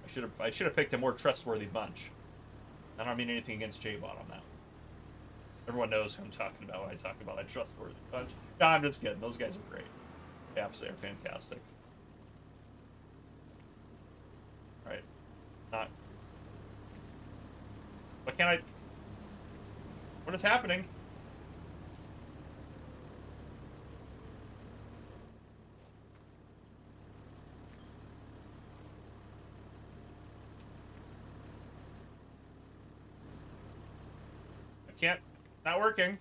I should have picked a more trustworthy bunch. I don't mean anything against J-Bot on that. Everyone knows who I'm talking about when I talk about a trustworthy bunch. No, I'm just kidding. Those guys are great. The apps, they're fantastic. Alright. Not... What can I... What is happening? I can't... Not working.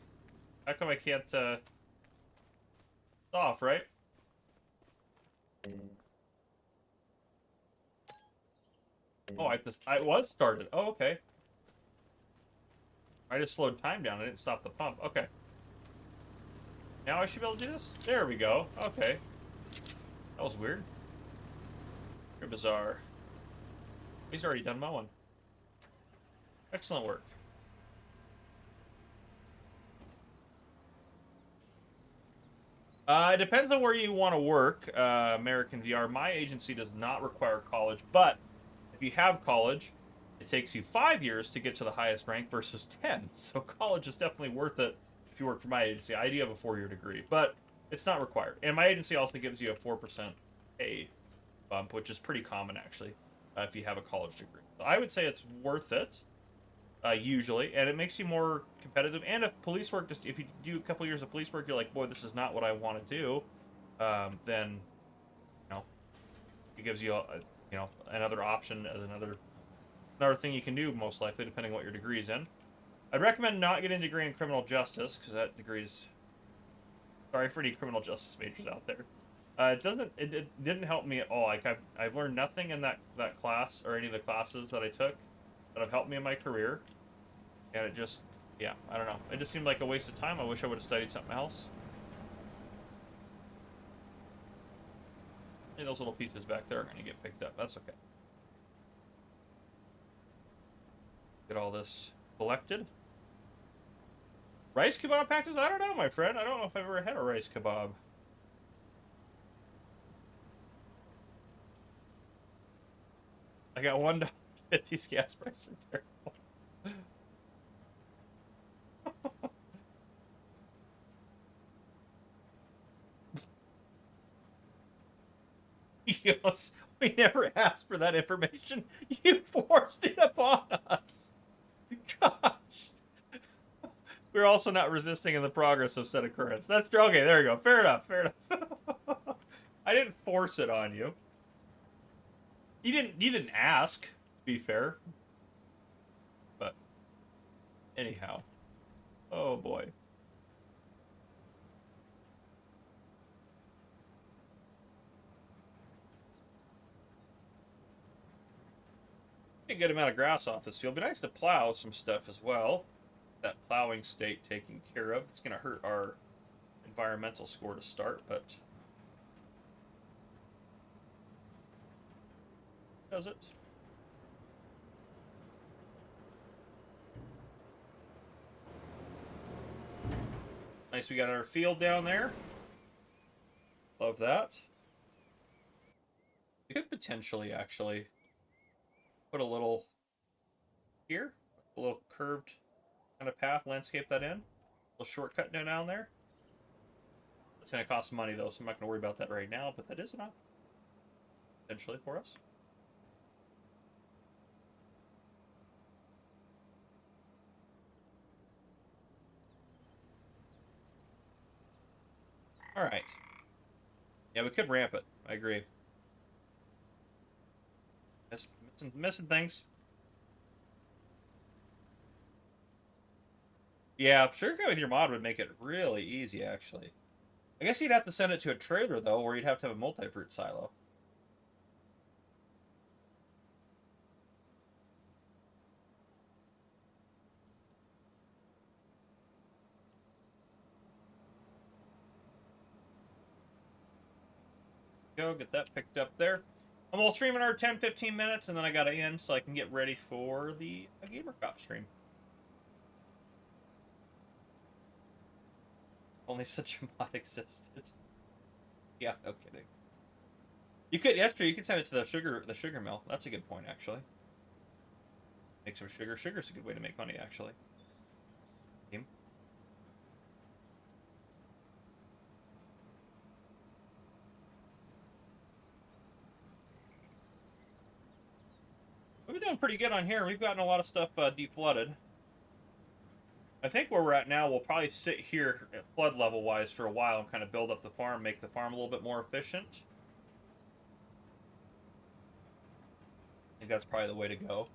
How come I can't, It's off, right? Oh, I was started. Oh, okay. I just slowed time down. I didn't stop the pump. Okay. Now I should be able to do this? There we go. Okay. That was weird. Very bizarre. He's already done mowing. Excellent work. It depends on where you want to work. American VR. My agency does not require college, but if you have college, it takes you 5 years to get to the highest rank versus 10. So college is definitely worth it if you work for my agency. I do have a 4-year degree, but it's not required. And my agency also gives you a 4% pay bump, which is pretty common actually, if you have a college degree. So I would say it's worth it. Usually, and it makes you more competitive. And if police work, just if you do a couple years of police work, you're like, boy, this is not what I want to do. Then, it gives you another option as another thing you can do, most likely, depending on what your degree is in. I'd recommend not getting a degree in criminal justice because that degree is, sorry for any criminal justice majors out there. It didn't help me at all. Like I've learned nothing in that class or any of the classes that I took that have helped me in my career. And it just, yeah, I don't know. It just seemed like a waste of time. I wish I would have studied something else. And those little pieces back there are going to get picked up. That's okay. Get all this collected. Rice kebab packages? I don't know, my friend. I don't know if I've ever had a rice kebab. I got $1.50 gas prices are terrible. Yes, we never asked for that information. You forced it upon us. Gosh. We're also not resisting in the progress of said occurrence. That's true. Okay, there you go. Fair enough. Fair enough. I didn't force it on you. You didn't ask, to be fair. But anyhow. Oh boy. A good amount of grass off this field. Be nice to plow some stuff as well. That plowing state taken care of. It's gonna hurt our environmental score to start, but does it? Nice, we got our field down there. Love that. We could potentially actually put a little here, a little curved kind of path, landscape that in. A little shortcut down there. It's going to cost money though, so I'm not going to worry about that right now, but that is an option potentially for us. All right. Yeah, we could ramp it. I agree. Missing things. Yeah, sugarcane with your mod would make it really easy, actually. I guess you'd have to send it to a trailer, though, or you'd have to have a multi-fruit silo. Go, get that picked up there. I'm all streaming our 10-15 minutes, and then I gotta end so I can get ready for the Gamer Cop stream. Only such a mod existed. Yeah, no kidding. You could, that's true, you could send it to the sugar mill. That's a good point, actually. Make some sugar. Sugar's a good way to make money, actually. Team. We've been doing pretty good on here. We've gotten a lot of stuff deflooded. I think where we're at now, we'll probably sit here at flood level wise for a while and kind of build up the farm, make the farm a little bit more efficient. I think that's probably the way to go.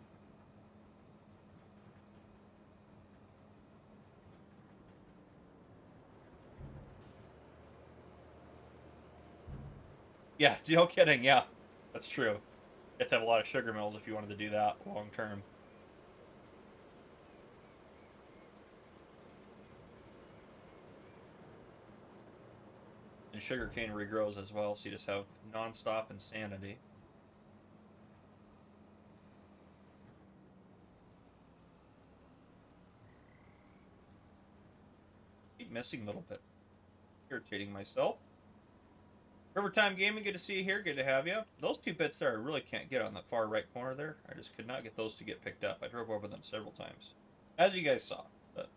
Yeah, no kidding. Yeah, that's true. You have to have a lot of sugar mills if you wanted to do that long term. And sugarcane regrows as well, so you just have non-stop insanity. Keep missing a little bit. Irritating myself. Rivertime Gaming, good to see you here. Good to have you. Those 2 bits there, I really can't get on that far right corner there. I just could not get those to get picked up. I drove over them several times, as you guys saw, but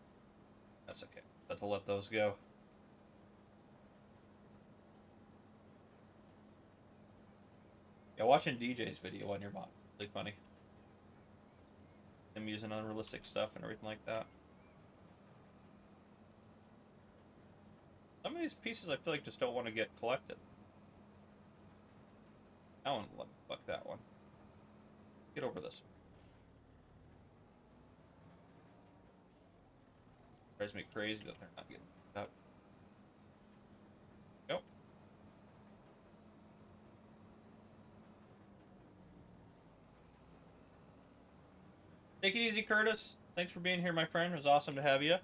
that's okay. Have to let those go. Yeah, watching DJ's video on your mod, really funny. Him using unrealistic stuff and everything like that. Some of these pieces I feel like just don't want to get collected. That one, fuck that one. Get over this one. Drives me crazy that they're not getting up. Nope. Take it easy, Curtis. Thanks for being here, my friend. It was awesome to have you. If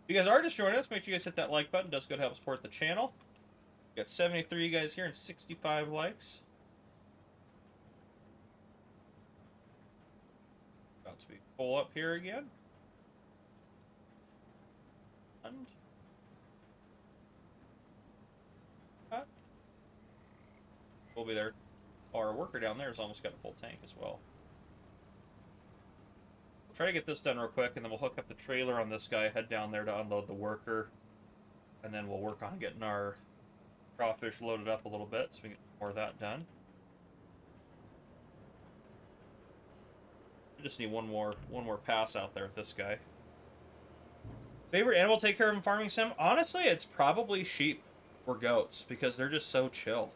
you guys are just joining us, make sure you guys hit that like button. It does go to help support the channel. We got 73 guys here and 65 likes. About to be full up here again. And we'll be there. Our worker down there has almost got a full tank as well. We'll try to get this done real quick, and then we'll hook up the trailer on this guy, head down there to unload the worker, and then we'll work on getting our crawfish loaded up a little bit so we can get more of that done. We just need one more pass out there with this guy. Favorite animal to take care of in farming sim? Honestly, it's probably sheep or goats, because they're just so chill.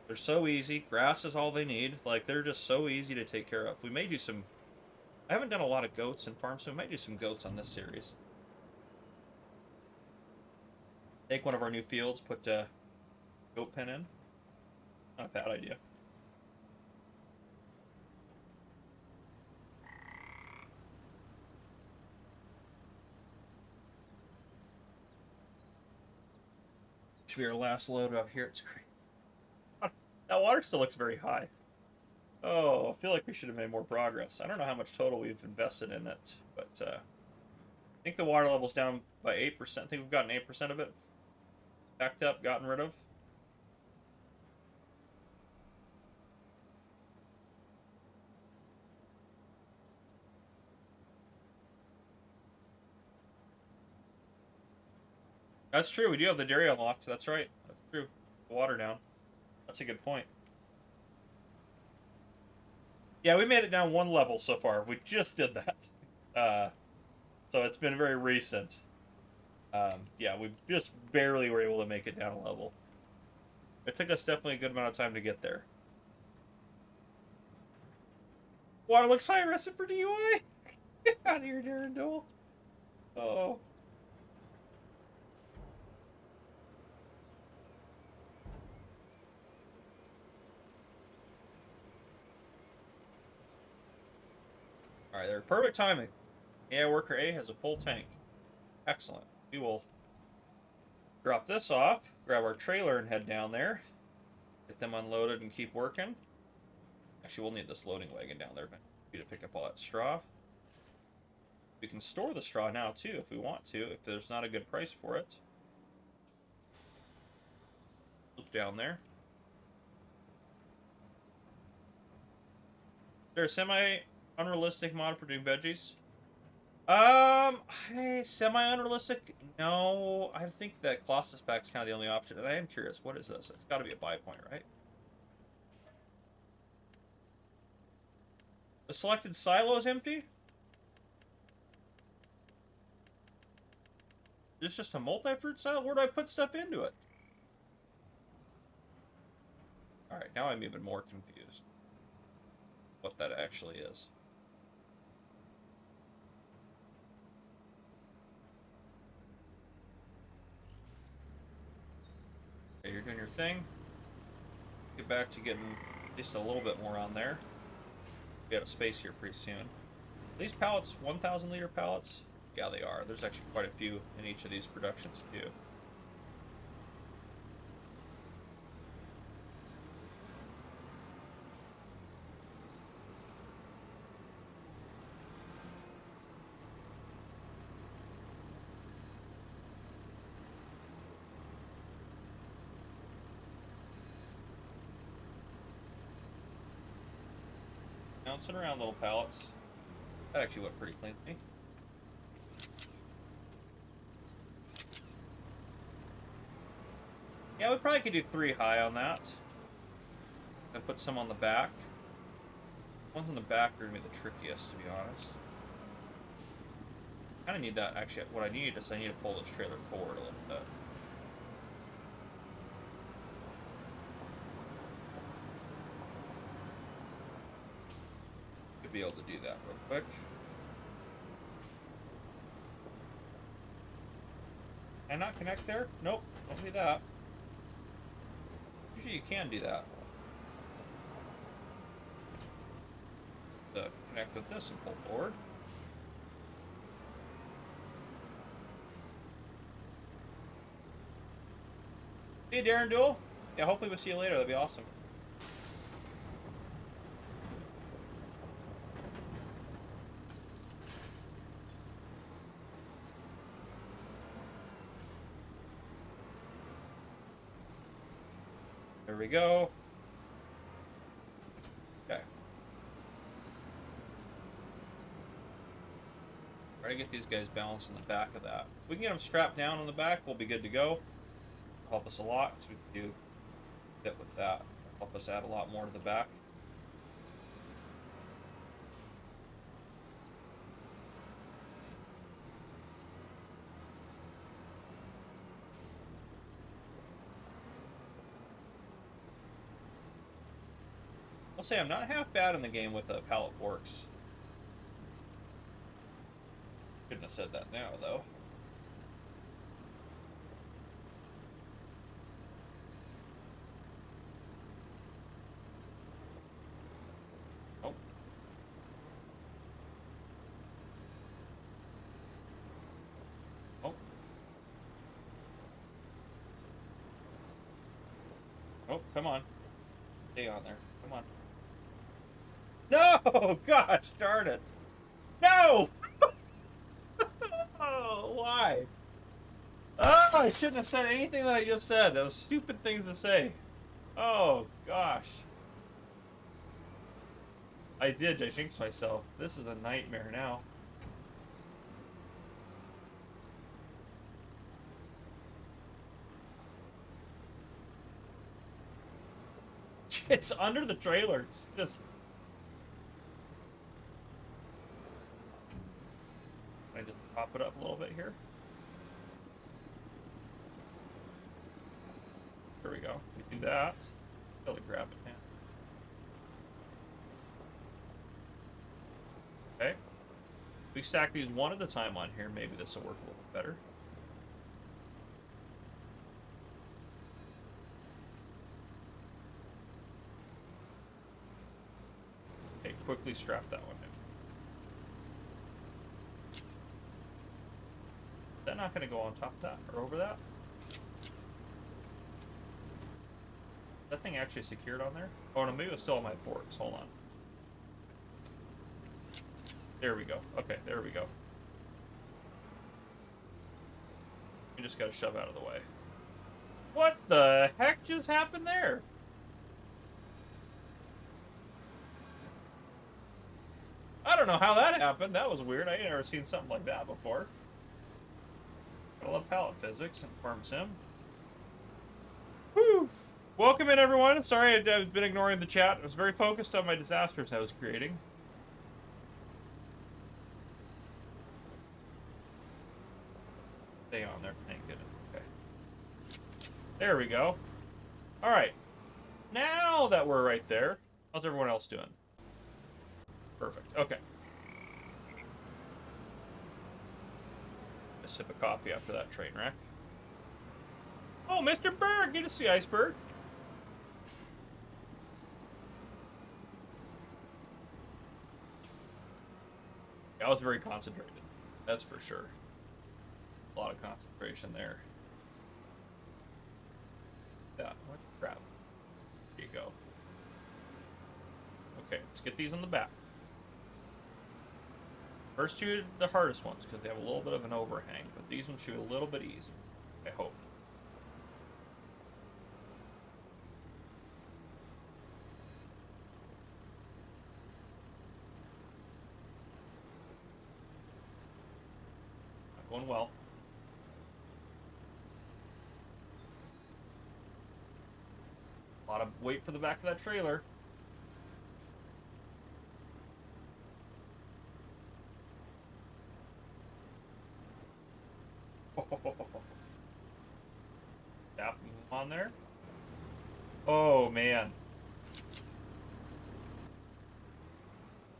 They're so easy. Grass is all they need. Like, they're just so easy to take care of. We may do some... I haven't done a lot of goats in farm, so we might do some goats on this series. Take one of our new fields, put a goat pen in. Not a bad idea. Should be our last load up here. It's great. That water still looks very high. Oh, I feel like we should have made more progress. I don't know how much total we've invested in it, but I think the water level's down by 8%. I think we've gotten 8% of it backed up, gotten rid of. That's true. We do have the dairy unlocked. That's right. That's true. The water down. That's a good point. Yeah, we made it down 1 level so far. We just did that. So it's been very recent. Yeah, we just barely were able to make it down a level. It took us definitely a good amount of time to get there. Water looks high, arrested for DUI? Get out of here, Darren Dole. Oh. Alright, there. Perfect timing. Yeah, worker A has a full tank. Excellent. We will drop this off, grab our trailer and head down there. Get them unloaded and keep working. Actually, we'll need this loading wagon down there to pick up all that straw. We can store the straw now, too, if we want to, if there's not a good price for it. Look down there. Is there a semi-unrealistic mod for doing veggies? Semi-unrealistic? No, I think that Colossus pack's kind of the only option. And I am curious, what is this? It's got to be a buy point, right? The selected silo is empty? It's just a multi-fruit silo? Where do I put stuff into it? Alright, now I'm even more confused. What that actually is. Okay, you're doing your thing. Get back to getting at least a little bit more on there. We got a space here pretty soon. These pallets, 1,000 liter pallets? Yeah, they are. There's actually quite a few in each of these productions, too. bouncing around, little pallets. That actually went pretty cleanly. Yeah, we probably could do 3 high on that. And put some on the back. Ones on the back are going to be the trickiest, to be honest. I kind of need that, actually. What I need is I need to pull this trailer forward a little bit. Could be able to do that real quick. Can I not connect there? Nope, don't do that. Usually you can do that. Connect with this and pull forward. Hey, Darren Duel. Yeah, hopefully we'll see you later. That'd be awesome. There we go. Okay. Try to get these guys balanced in the back of that. If we can get them strapped down on the back, we'll be good to go. Help us a lot, so we can do a bit with that. Help us add a lot more to the back. I'll say I'm not half bad in the game with the pallet forks. Couldn't have said that now, though. Oh. Oh. Oh, come on. Stay on there. Come on. No! Gosh darn it! No! Oh, why? Oh, I shouldn't have said anything that I just said. That was stupid things to say. Oh, gosh. I did. I jinxed myself. This is a nightmare now. It's under the trailer. It's just... Can I just pop it up a little bit here? There we go. We do that. Really grab it now. Okay. We stack these one at a time on here. Maybe this will work a little bit better. Okay, quickly strap that one in. Is that not going to go on top of that or over that? That thing actually secured on there? Oh no, maybe it's still on my forks. Hold on. There we go. Okay, there we go. You just gotta shove out of the way. What the heck just happened there? I don't know how that happened. That was weird. I ain't never seen something like that before. I love pallet physics and farm sim. Whew. Welcome in, everyone. Sorry I've been ignoring the chat. I was very focused on my disasters I was creating. Stay on there. Thank goodness. Okay. There we go. All right. Now that we're right there, how's everyone else doing? Perfect. Okay. A sip of coffee after that train wreck. Oh, Mr. Berg! Good to see Iceberg. I was very concentrated. That's for sure. A lot of concentration there. Yeah, what crap. There you go. Okay, let's get these on the back. First two are the hardest ones because they have a little bit of an overhang, but these ones should be a little bit easier, I hope. Going well. A lot of weight for the back of that trailer. Tap him on there. Oh, man.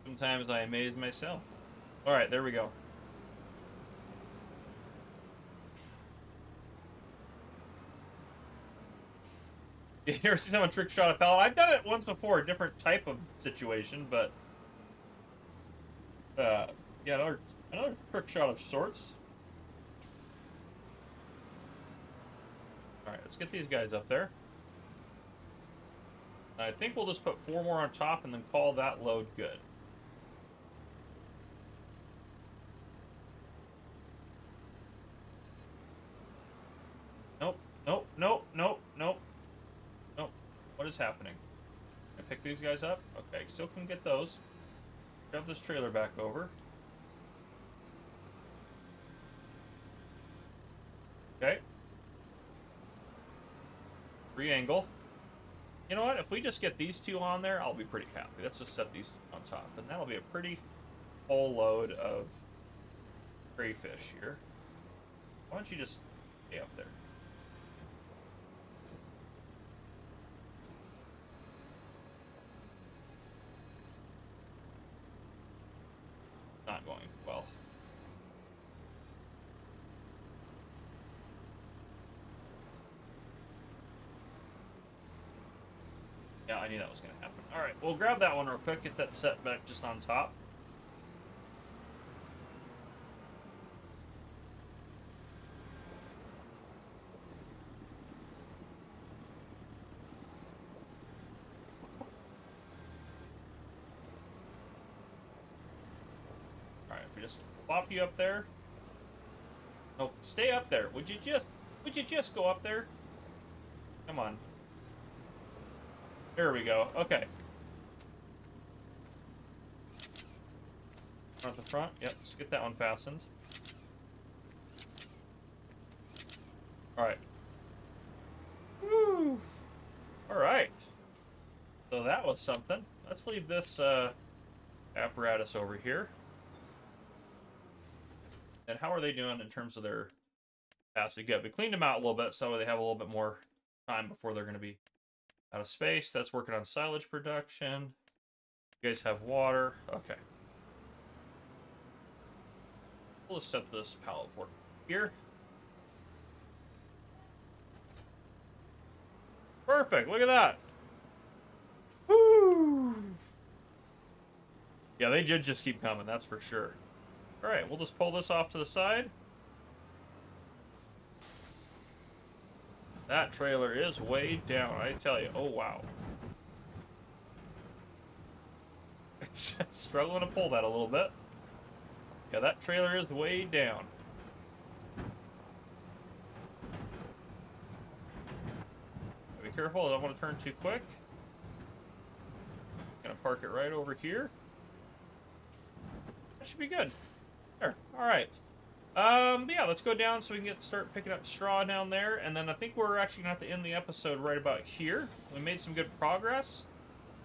Sometimes I amaze myself. All right, there we go. You ever see someone trick shot a pallet? I've done it once before, a different type of situation, but yeah, another trick shot of sorts. All right, let's get these guys up there. I think we'll just put 4 more on top and then call that load good. Nope, nope, nope, nope, nope. Nope. What is happening? I pick these guys up? Okay, still can get those. Shove this trailer back over. Okay. Re-angle. You know what? If we just get these 2 on there, I'll be pretty happy. Let's just set these on top. And that'll be a pretty full load of crayfish here. Why don't you just stay up there? Not going well. Yeah, I knew that was going to happen. All right, we'll grab that one real quick, get that set back just on top. All right, if we just plop you up there. No, stay up there. Would you just go up there? Come on. There we go. Okay. Front to front. Yep, let's get that one fastened. Alright. Woo! Alright. So that was something. Let's leave this apparatus over here. And how are they doing in terms of their capacity? Good. We cleaned them out a little bit so they have a little bit more time before they're going to be out of space. That's working on silage production. You guys have water. Okay. We'll just set this pallet for here. Perfect. Look at that. Woo! Yeah, they did just keep coming. That's for sure. All right, we'll just pull this off to the side. That trailer is way down, I tell you. Oh, wow. It's struggling to pull that a little bit. Yeah, that trailer is way down. Be careful, I don't want to turn too quick. Gonna park it right over here. That should be good. There, alright. Yeah, let's go down so we can start picking up straw down there, and then I think we're actually going to have to end the episode right about here. We made some good progress.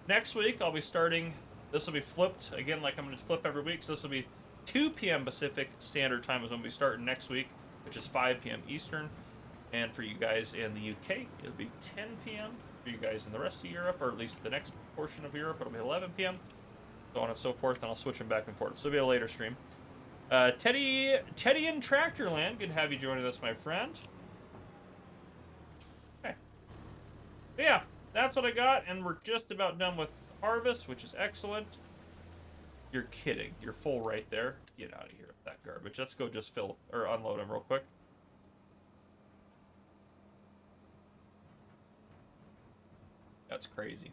Next week, I'll be starting, this will be flipped, again, like I'm going to flip every week, so this will be 2 p.m. Pacific Standard Time is when we start next week, which is 5 p.m. Eastern, and for you guys in the UK, it'll be 10 p.m. For you guys in the rest of Europe, or at least the next portion of Europe, it'll be 11 p.m., so on and so forth, and I'll switch them back and forth, so it'll be a later stream. Teddy in Tractorland, good to have you joining us, my friend. Okay. But yeah, that's what I got, and we're just about done with harvest, which is excellent. You're kidding. You're full right there. Get out of here with that garbage. Let's go just fill, or unload them real quick. That's crazy.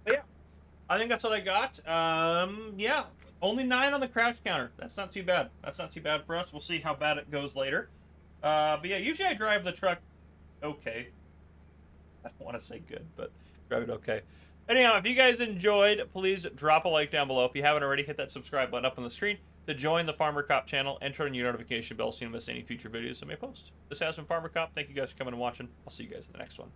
But yeah, I think that's what I got. Yeah, only 9 on the crash counter. That's not too bad. That's not too bad for us. We'll see how bad it goes later. But yeah, usually I drive the truck okay. I don't want to say good, but Drive it okay. Anyhow, if you guys enjoyed, please drop a like down below. If you haven't already, hit that subscribe button up on the screen to join the Farmer Cop channel and turn on your notification bell so you don't miss any future videos I may post. This has been Farmer Cop. Thank you guys for coming and watching. I'll see you guys in the next one.